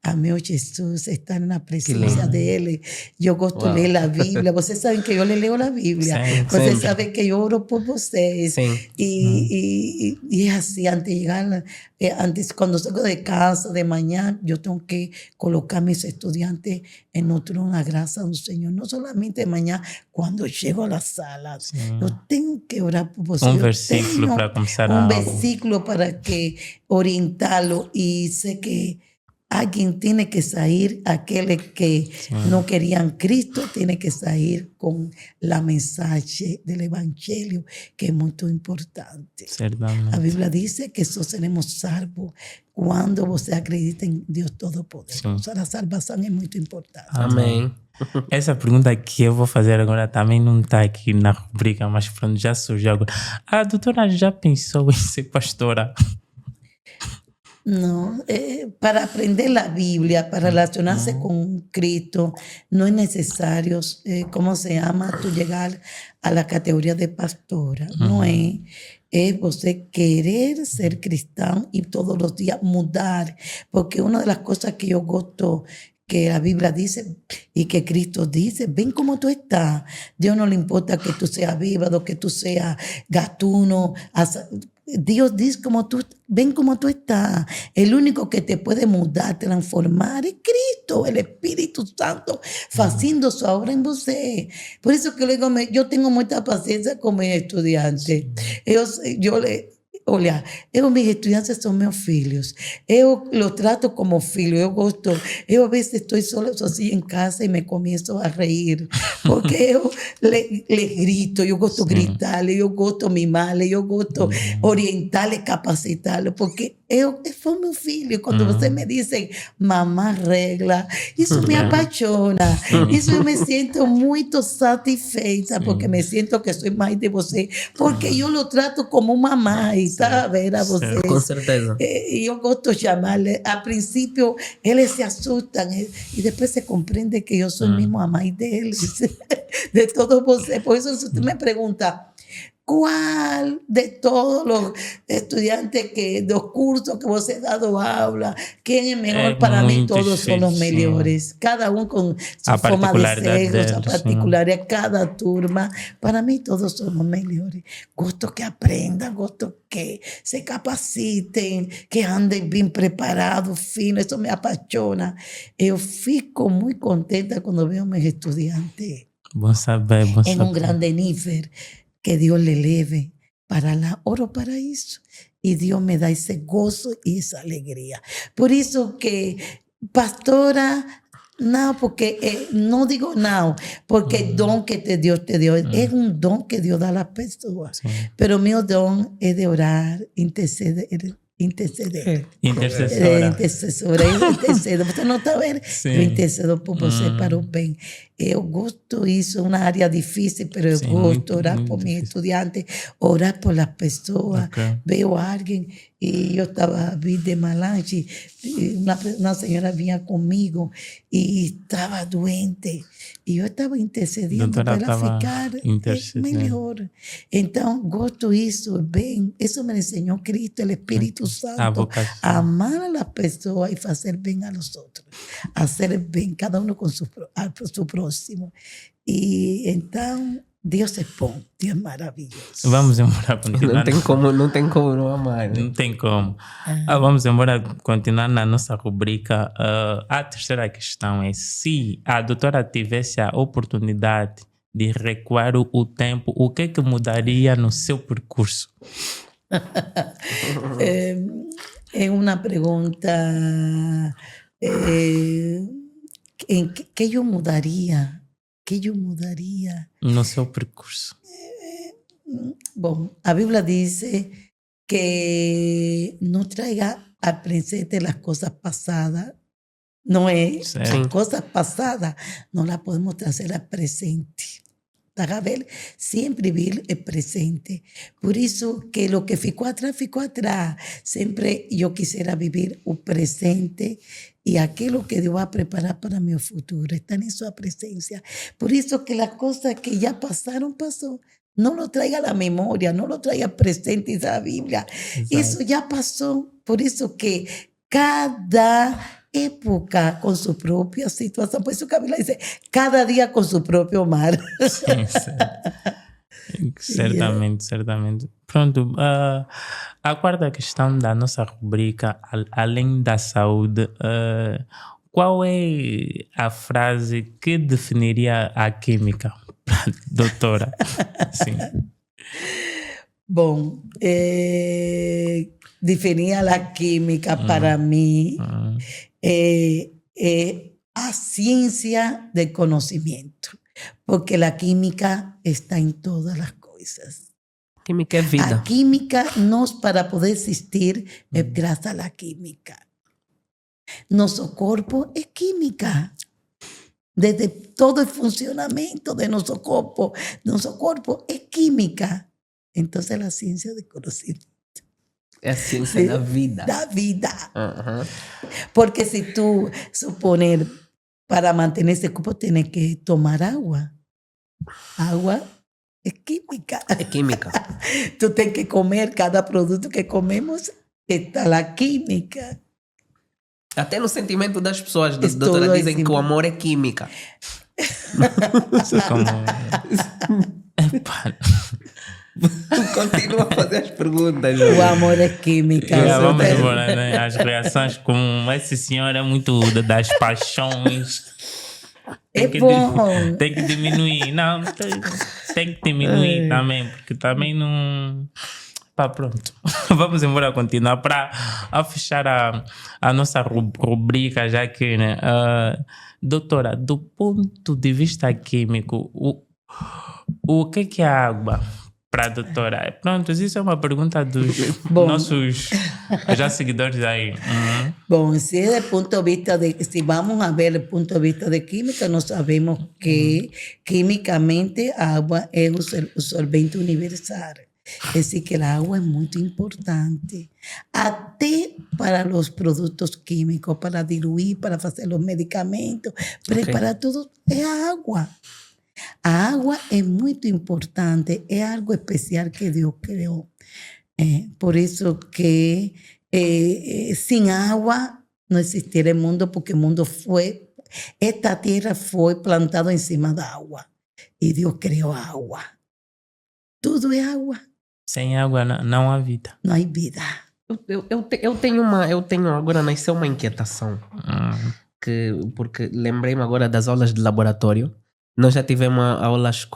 a meu Jesus, estar na presença dele. Eu gosto de ler a Bíblia. Vocês sabem que eu leio a Bíblia. Vocês sabem que eu oro por vocês. E é assim, antes de chegar, antes, quando saio de casa de manhã, eu tenho que colocar mis estudiantes en el trono de la gracia del Señor. No solamente de mañana, cuando llego a la sala, yo tengo que orar por vosotros. Un versículo para comenzar un versículo para que orientarlo. Y sé que alguien tiene que salir, aquellos que no querían Cristo, tiene que salir con la mensaje del Evangelio, que es muy importante. Certamente. La Biblia dice que eso seremos salvos cuando você acredita em Deus Todo-Poderoso. A salvação é muito importante. Amém. Essa pergunta que eu vou fazer agora também não está aqui na rubrica, mas pronto, já surgiu agora. A doutora já pensou em ser pastora? No, para aprender la Biblia, para relacionarse con Cristo, no es necesario, ¿cómo se llama? Tú llegar a la categoría de pastora. No es você querer ser cristiano y todos los días mudar. Porque una de las cosas que yo gosto que la Biblia dice y que Cristo dice, ven como tú estás. Dios no le importa que tú seas vívado, que tú seas gatuno. Dios dice ven como tú estás. El único que te puede mudar, transformar es Cristo, el Espíritu Santo, haciendo su obra en vos. Por eso que luego yo tengo mucha paciencia con mis estudiantes. Olha, mis estudiantes son mis filhos. Yo los trato como filhos. Eu a veces estoy solo así en casa y me comienzo a reír. Porque yo le grito, yo gosto gritarle, yo gosto mimarle, yo gosto orientarle, capacitarle. Porque fue mi filho. Cuando ustedes me dicen, mamá regla, eso me apasiona. Eso yo me siento muy satisfeita porque me siento que soy más de você. Porque yo lo trato como mamá. A ver a vocês. Com certeza. Eu gosto de chamarle. A princípio, eles se assustam e depois se compreende que eu sou mesmo a mãe deles, de todos vocês. Por isso, se você me pergunta, ¿cuál de todos los estudiantes de los cursos que vos has dado habla? ¿Quién es mejor? Para mí todos son los mejores. Cada uno con su forma de ser, su particularidad, cada turma. Para mí todos son los mejores. Gusto que aprendan, gusto que se capaciten, que anden bien preparados, finos. Eso me apasiona. Yo fico muy contenta cuando veo a mis estudiantes en un grande nível. Que Dios le eleve para la oro para eso. Y Dios me da ese gozo y esa alegría. Por eso que pastora, no, porque no digo no, porque el don que Dios te dio es un don que Dios da a las personas. Sí. Pero mi don es de orar, interceder. Intercesora. Você não está vendo? Eu intercedo por você para o bem. Eu gosto disso, uma área difícil, mas eu gosto de orar por meus estudantes, orar por as pessoas. Veo a alguém e eu estava de Malange, uma senhora vinha comigo e estava doente. E eu estava intercedendo para ela ficar melhor. Então, gosto disso, bem. Isso me ensinou Cristo, o Espírito Santo, a amar a las pessoas e fazer bem a los outros. Fazer bem, cada um com seu próximo. E então, Deus é bom, Deus é maravilhoso. Vamos embora continuar. Não tem como não amar. Né? Não tem como. Vamos embora continuar na nossa rubrica. A terceira questão é: se a doutora tivesse a oportunidade de recuar o tempo, o que mudaria no seu percurso? É uma pergunta em que eu mudaria. Que eu mudaria? No seu percurso. Bom, a Bíblia diz que não traiga al presente las cosas pasadas. No es, las cosas pasadas no las podemos traer al presente. ¿Tá a ver? Sempre vivir el presente. Por isso que lo que ficou atrás. Sempre eu quisiera vivir o presente y aquello que Dios va a preparar para mi futuro. Está en su presencia. Por eso que las cosas que ya pasaron, pasó. No lo traiga a la memoria, no lo traiga presente, dice la Biblia. Exacto. Eso ya pasó. Por eso que cada época con su propia situación. Por eso que a Bíblia dice, cada día con su propio mar. Sim, certamente, certamente. Pronto, a quarta questão da nossa rubrica, além da saúde, qual é a frase que definiria a química, doutora? Sim. Bom, definir la química para mí a ciencia del conocimiento, porque la química está en todas las cosas. Química es vida. La química para poder existir es gracias a la química. Nuestro cuerpo es química. Desde todo el funcionamiento de nuestro cuerpo es química. Entonces la ciencia del conocimiento. É a ciência da vida. Da vida. Porque si tú suponer, para mantener ese cuerpo, tienes que tomar agua. Agua es química. É química. Tú tienes que comer, cada producto que comemos, está la química. Até no sentimento das pessoas, doutora, dizem que o amor é química. Isso é como... Epá. Continua a fazer as perguntas. O amor é química. Vamos embora, né? As reações com esse senhor é muito das paixões. É bom. Tem que diminuir. Não, tem que diminuir também, porque também não... Pá, pronto. Vamos embora continuar para fechar a nossa rubrica, já que, né? Doutora, do ponto de vista químico, o que é a água para a doutora? Pronto, isso é uma pergunta dos nossos já seguidores aí. Bom, se vamos a ver el punto de vista de química, nós sabemos que químicamente a agua é o solvente universal. Es decir, que el agua es muy importante, hasta para los productos químicos, para diluir, para hacer los medicamentos, preparar todo, es agua. A agua es muy importante, es algo especial que Dios creó. Por eso que sin agua no existiera el mundo, porque el mundo esta tierra fue plantada encima de agua y Dios creó agua. Tudo é água. Sem água não há vida. Não há vida. Eu tenho agora nasceu uma inquietação. Porque lembrei-me agora das aulas de laboratório. Nós já tivemos aulas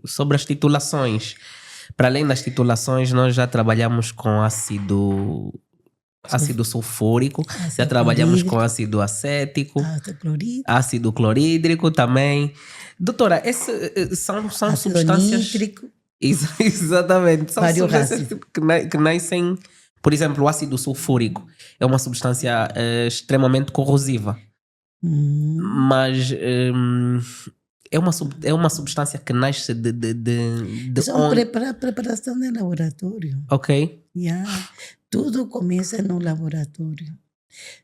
sobre as titulações. Para além das titulações, nós já trabalhamos com ácido sulfúrico, já trabalhamos com ácido acético, ácido clorídrico também. Doutora, são substâncias... Nítrico. Exatamente. São substâncias que nascem... Por exemplo, o ácido sulfúrico é uma substância extremamente corrosiva. Mas é uma substância que nasce de São preparação de laboratório. Ok. Tudo começa no laboratório.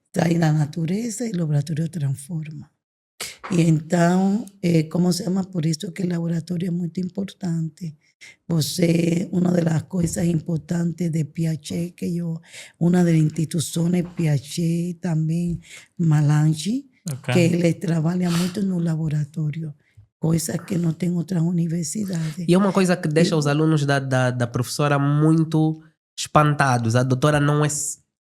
Está aí na natureza e o laboratório transforma. E então, como se chama? Por isso que o laboratório é muito importante. Una de las cosas importantes de Piaget, una de las instituciones Piaget también, Malanchi, que él trabalha muito no laboratório. Coisa que não tem outras universidades. E é uma coisa que deixa os alunos da professora muito espantados. A doutora não é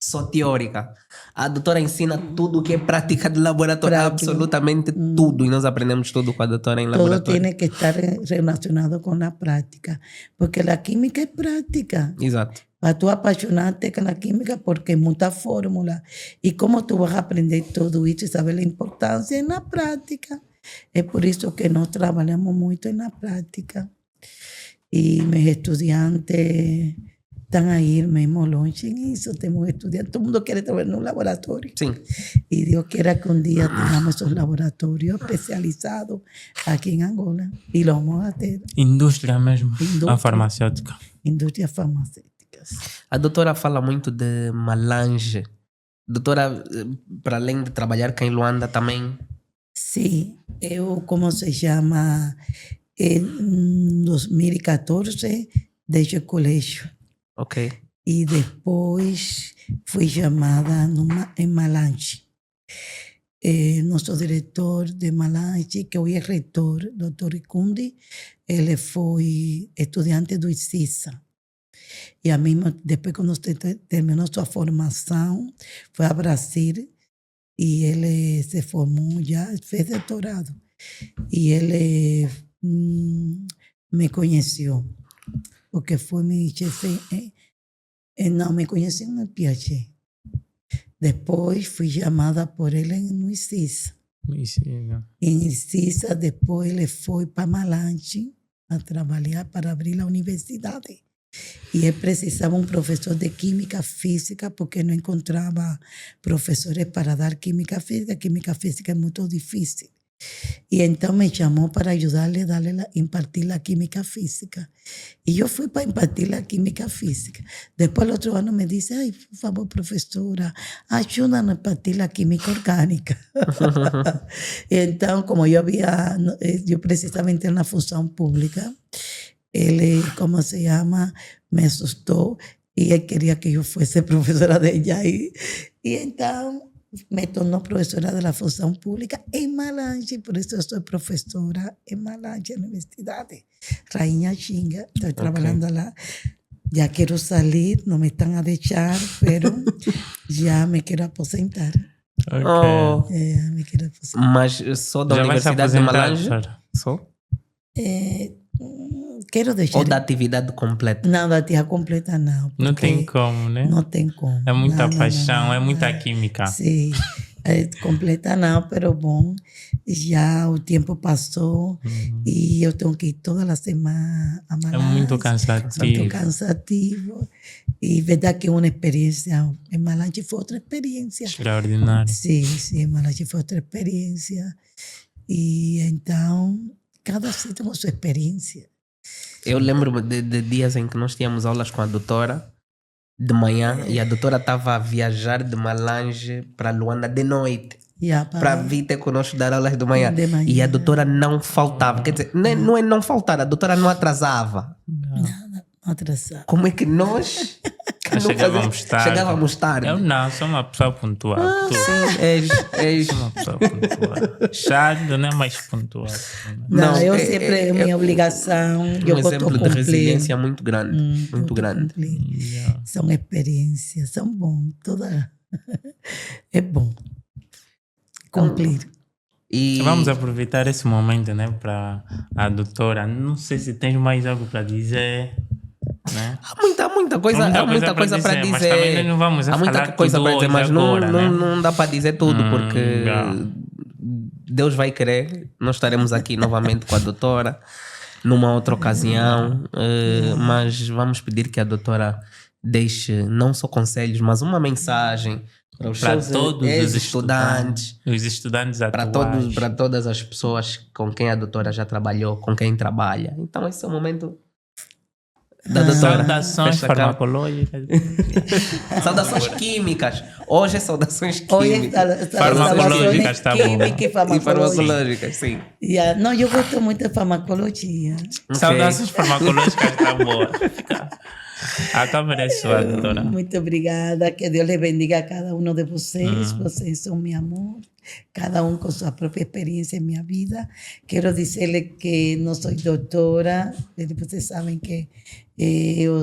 só teórica. A doutora ensina tudo que é prática de laboratório, absolutamente tudo. E nós aprendemos tudo com a doutora em laboratório. Todo tem que estar relacionado com a prática, porque a química é prática. Exato. Para tu apaixonarte com a química, porque é muita fórmula. E como tu vas a aprender tudo isso e saber a importância na prática. É por isso que nós trabalhamos muito na prática. E meus estudiantes están ahí mesmo longe nisso. Temos estudiantes, todo mundo quer trabalhar no laboratório. Sim. E Deus queira que um dia tenhamos esses laboratórios especializados aqui em Angola. E lo vamos a ter. Indústria mesmo, a farmacêutica. Indústrias farmacêuticas. A doutora fala muito de melange. Doutora, para além de trabalhar cá em Luanda também... Sim, eu, como se chama, em 2014, deixei o colégio. Ok. E depois fui chamada em Malange. Nosso diretor de Malange, que hoje é reitor, Dr. Ikundi, ele foi estudante do ICISA. E a mim, depois, quando terminou sua formação, foi a Brasil. E ele se formou já, fez doutorado. E ele me conheceu, porque foi meu chefe. Não, me conheceu no Piaget. Depois fui chamada por ele no ICISA. Em ICISA, depois ele foi para Malange a trabalhar para abrir a universidade. E ele precisava professor de química física porque não encontrava professores para dar química física. Química física é muito difícil. E então me chamou para ajudar-lhe a impartir a química física. E eu fui para impartir a química física. Depois, no outro ano, me disse, ai, por favor, professora, ajuda-nos a impartir a química orgânica. Então, como eu precisava entrar na função pública, ele, como se chama, me assustou e ele queria que eu fosse professora de ella. E então me tornou professora da função pública em Malange, por isso eu sou professora em Malange, na Universidade Rainha Xinga. Estou trabalhando lá. Já quero sair, não me estão a deixar, mas já me quero aposentar. Me quero aposentar. Mas só da Universidade de Malange? Só? Quero deixar. Ou da atividade completa? Não, da atividade completa não. Não tem como, né? Não tem como. É muita paixão, é muita química. Sim, completa não, pero bom, já o tempo passou e eu tenho que ir toda a semana a Malange. É muito cansativo. Muito cansativo. E verdade que uma experiência, em Malange foi outra experiência. Extraordinário. Sim, em Malange foi outra experiência. E então, cada sítio tem sua experiência. Eu lembro de dias em que nós tínhamos aulas com a doutora de manhã e a doutora estava a viajar de Malange para Luanda de noite para vir ter conosco dar aulas de manhã. E a doutora não faltava. Quer dizer, não é não faltar, a doutora não atrasava. Não atrasava. Como é que nós chegávamos tarde? Eu não, sou uma pessoa pontual. Sim, és uma pessoa pontual. Chado não é mais pontual. Não, eu sempre, minha obrigação, eu um exemplo de resiliência muito grande. Muito grande. São experiências, são bom. É bom cumprir. E vamos aproveitar esse momento, né, para a doutora. Não sei se tens mais algo para dizer. Né? Há muita coisa para dizer. Mas também não vamos há muita coisa para dizer, mas agora, não dá para dizer tudo, porque Deus vai querer. Nós estaremos aqui novamente com a doutora numa outra ocasião, mas vamos pedir que a doutora deixe não só conselhos, mas uma mensagem para todos os estudantes, para todas as pessoas com quem a doutora já trabalhou, com quem trabalha. Então esse é o momento da doutora. Saudações farmacológicas. Saudações químicas. Hoje é saudações químicas. Farmacológicas, tá bom. Química e farmacológicas, sim. Não, eu gosto muito de farmacologia. Okay. Saudações farmacológicas, tá boa. Merece sua, doutora. Muito obrigada. Que Deus lhe bendiga a cada um de vocês. Vocês são meu amor. Cada um com sua própria experiência em minha vida. Quero dizer-lhe que não sou doutora. Vocês sabem que eu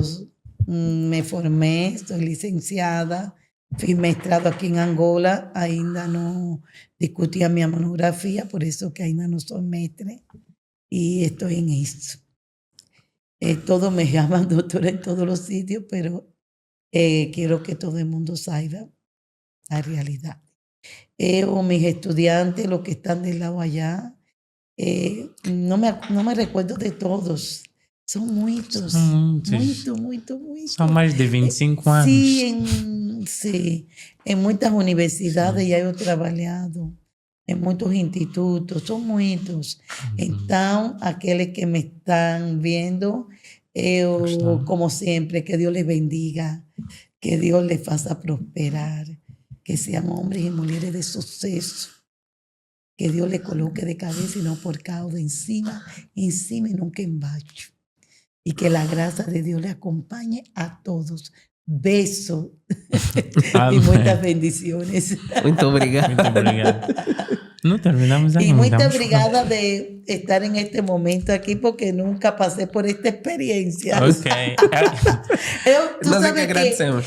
me formei, sou licenciada. Fiz mestrado aqui em Angola. Ainda não discuti a minha monografia, por isso que ainda não sou mestre. E estou em isso. Todos me llaman doctora en todos los sitios, pero quiero que todo el mundo saiba la realidad. Mis estudiantes, los que están del lado allá, no me recuerdo de todos, São muitos. Muito. São mais de 25 anos. Sim, em muitas universidades já eu trabalhado, em muitos institutos, são muitos. Então, aqueles que me estão vendo, eu, como sempre, que Deus les bendiga, que Deus les faça prosperar, que sejam homens e mulheres de sucesso, que Deus les coloque de cabeza y no por cauda, encima y nunca embaixo. Y que la gracia de Dios le acompañe a todos. Besos y muchas bendiciones. Muito obrigado. Muito obrigado. No terminamos y muy obrigada de estar en este momento aquí porque nunca pasé por esta experiencia. Ok. Nós é que agradecemos.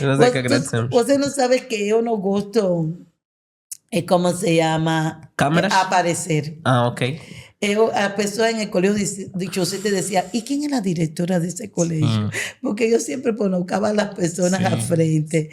Você não sabe que eu não gosto, ¿cómo se llama? Cámaras. Aparecer. Ah, ok. A pessoa en el colegio dichosamente decía, ¿y quién es la directora de ese colegio? Porque yo siempre colocaba a las personas al frente.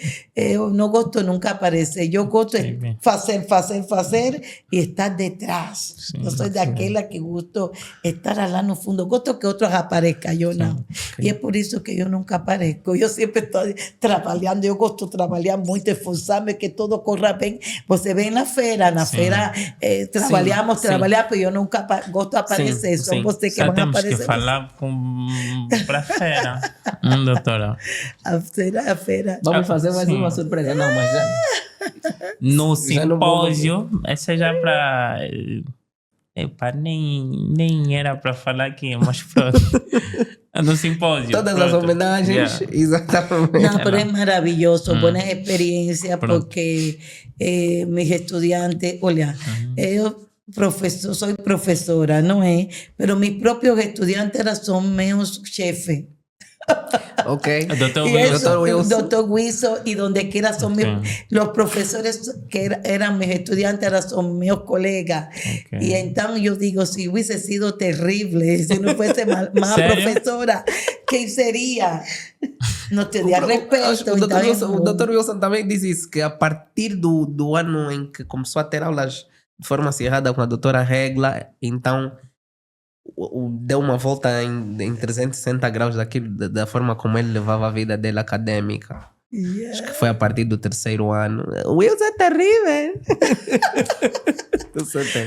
No gosto nunca aparecer. Yo gosto hacer y estar detrás. Yo soy de aquella que gusto estar al lado fundo. Gosto que otros aparezcan, yo no. Y es por eso que yo nunca aparezco. Yo siempre estoy trabajando. Yo gosto trabajar mucho, esforzarme que todo corra bien. Pues se ve en la feira. Trabajamos, pero yo nunca gosto de aparecer. São você que vão aparecer. Temos que falar para a feira, doutora. A feira. Vamos fazer mais uma surpresa. Não, mas já... No simpósio, essa já para... nem era para falar aqui, mas pronto. No simpósio. Todas as homenagens, exatamente. No, pero es maravilloso, buenas experiencias, porque mis estudiantes, soy profesora, ¿no es? Pero mis propios estudiantes ahora son meus jefes. Ok. Doctor Wilson, y donde quiera son los profesores que eran mis estudiantes, ahora son mis colegas. Y entonces yo digo, si hubiese sido terrible, si no fuese más profesora, ¿qué sería? No tenía respeto. O Dr. Wilson também disse isso, que a partir do ano em que começou a ter aulas de forma acirrada com a doutora Regla, então deu uma volta em 360 graus da forma como ele levava a vida dele acadêmica. Acho que foi a partir do 3º ano. O Wilson é terrível.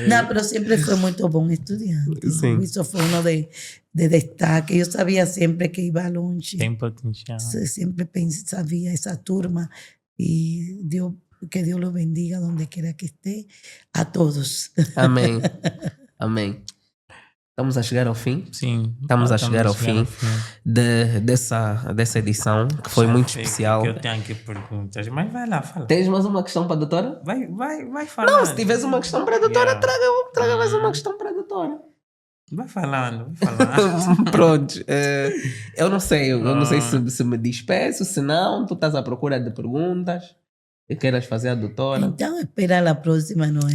No, pero siempre fue muy buen estudiante. Sí. Wilson fue uno de destaque. Yo sabía siempre que iba a lunch. Tem potencial. Siempre sabía esa turma. Y que Dios los bendiga donde quiera que esté. A todos. Amém. Amém. Estamos a chegar ao fim? Sim. Estamos a chegar ao fim dessa edição, que foi muito especial. Que eu tenho aqui perguntas, mas vai lá, fala. Tens mais uma questão para a doutora? Vai falar. Não, se tiveres uma questão para a doutora, traga mais uma questão para a doutora. Vai falando. Pronto. Eu não sei, se me despeço, se não, tu estás à procura de perguntas que queiras fazer à doutora. Então espera a próxima, não é?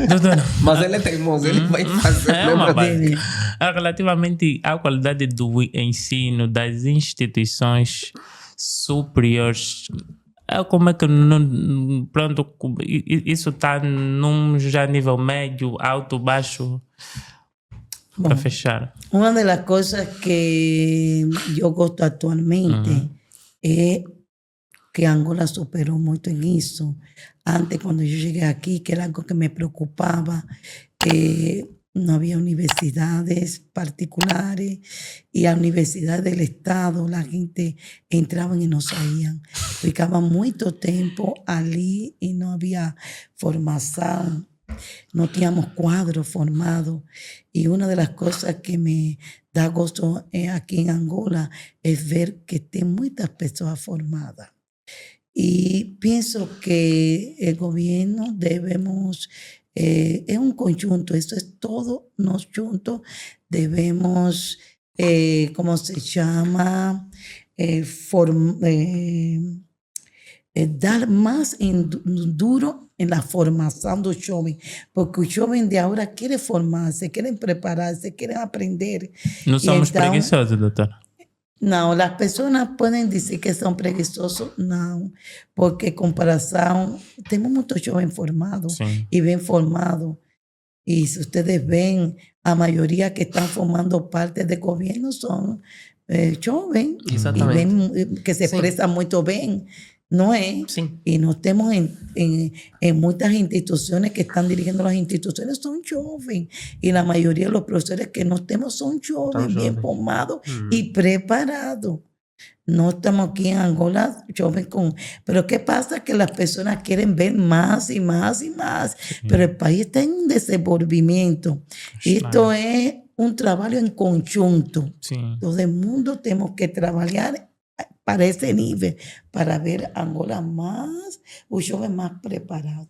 Doutora. Mas ele é teimoso, ele vai fazer. Relativamente à qualidade do ensino das instituições superiores, como é que pronto, isso está num já nível médio, alto, baixo? Para fechar. Uma das coisas que eu gosto atualmente é que Angola superó mucho en eso. Antes, cuando yo llegué aquí, que era algo que me preocupaba, que no había universidades particulares y a universidades del Estado la gente entraba y no salían. Ficaba mucho tiempo allí y no había formación. No teníamos cuadros formados. Y una de las cosas que me da gusto aquí en Angola es ver que hay muchas personas formadas. Y pienso que el gobierno debemos, es un conjunto, esto es todo, nos juntos, debemos, ¿cómo se llama? Dar más duro en la formación de los jóvenes, porque los jóvenes de ahora quieren formarse, quieren prepararse, quieren aprender. No somos preguiçosos, doctora. No, las personas pueden decir que son preguiçosos, no, porque en comparación, tenemos muchos jóvenes formados y bien formados. Y si ustedes ven, a mayoría que están formando parte del gobierno son jóvenes. Exatamente. Y ven que se expresan muy bien, ¿no es? Sim. Y nos tenemos en muchas instituciones que están dirigiendo las instituciones son jóvenes. Y la mayoría de los profesores que nos tenemos son jóvenes, bien formados y preparados. No estamos aquí en Angola, jóvenes Pero ¿qué pasa? Que las personas quieren ver más y más y más. Pero el país está en desenvolvimiento. Y esto es un trabajo en conjunto. Todo el mundo tenemos que trabajar para ese nivel, para ver Angola más, un joven más preparado.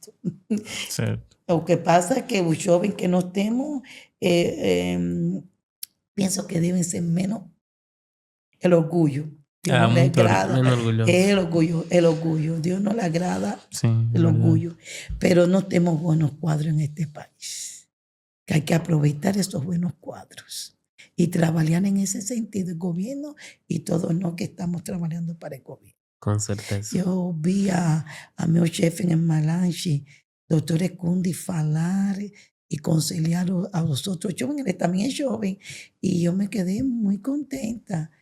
Lo que pasa es que un joven que no tenemos, pienso que deben ser menos el orgullo. Dios no le agrada el orgullo. Dios no le agrada el orgullo. Pero no tenemos buenos cuadros en este país. Que hay que aprovechar esos buenos cuadros y trabajar en ese sentido el gobierno y todos no que estamos trabajando para el gobierno. Con certeza. Yo vi a mi jefe en Malanche, doctor Ekundi, falar y conciliar a los otros jóvenes. Él también es joven y yo me quedé muy contenta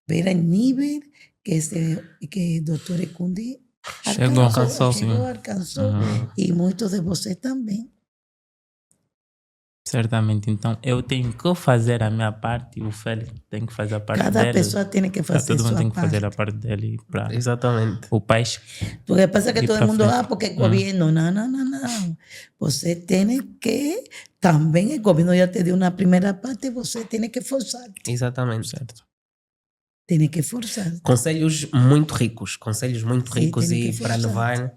ver el nivel que el doctor Ekundi alcançou e muitos de vocês também. Certamente. Então, eu tenho que fazer a minha parte e o Félix tem que fazer a parte dele. Cada pessoa tem que fazer a sua parte. Todo mundo tem que fazer a parte dele para Exatamente. O país. Porque pasa que todo mundo, porque el gobierno, no. Você tem que, também o governo já te deu uma primeira parte, você tem que forçar. Exatamente. Certo. Tem que forçar. Conselhos muito ricos e para levar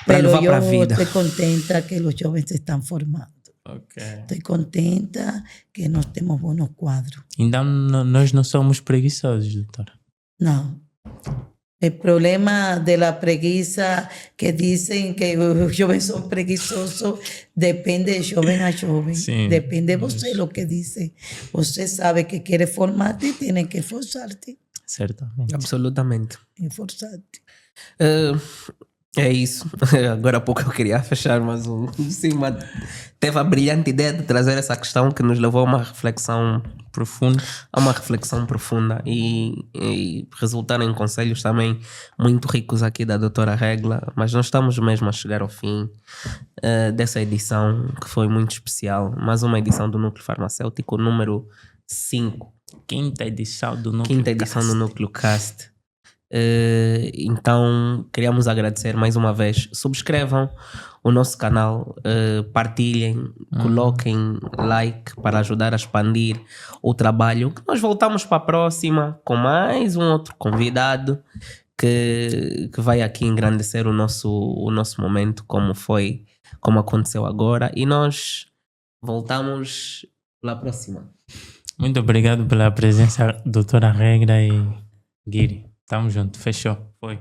para a vida. Eu estou contenta que os jovens se estão formando. Okay. Estou contenta que nós temos bons quadros. Então, nós não somos preguiçosos, doutora? Não. O problema da preguiça que dizem que os jovens são preguiçosos depende de jovem a jovem. Sim, depende de você o que diz. Você sabe que quer formar-te e tem que esforçar-te. Certamente. Absolutamente. Esforçar-te. É isso. Agora há pouco eu queria fechar, mas teve a brilhante ideia de trazer essa questão que nos levou a uma reflexão profunda e resultaram em conselhos também muito ricos aqui da doutora Regla, mas nós estamos mesmo a chegar ao fim dessa edição que foi muito especial, mais uma edição do Núcleo Farmacêutico, número 5. Quinta edição do Núcleo Cast. Então queríamos agradecer mais uma vez. Subscrevam o nosso canal, partilhem, coloquem like para ajudar a expandir o trabalho. Nós voltamos para a próxima com mais um outro convidado que vai aqui engrandecer o nosso momento, como aconteceu agora, e nós voltamos para a próxima. Muito obrigado pela presença, doutora Regra e Guiri. Tamo junto, fechou, foi.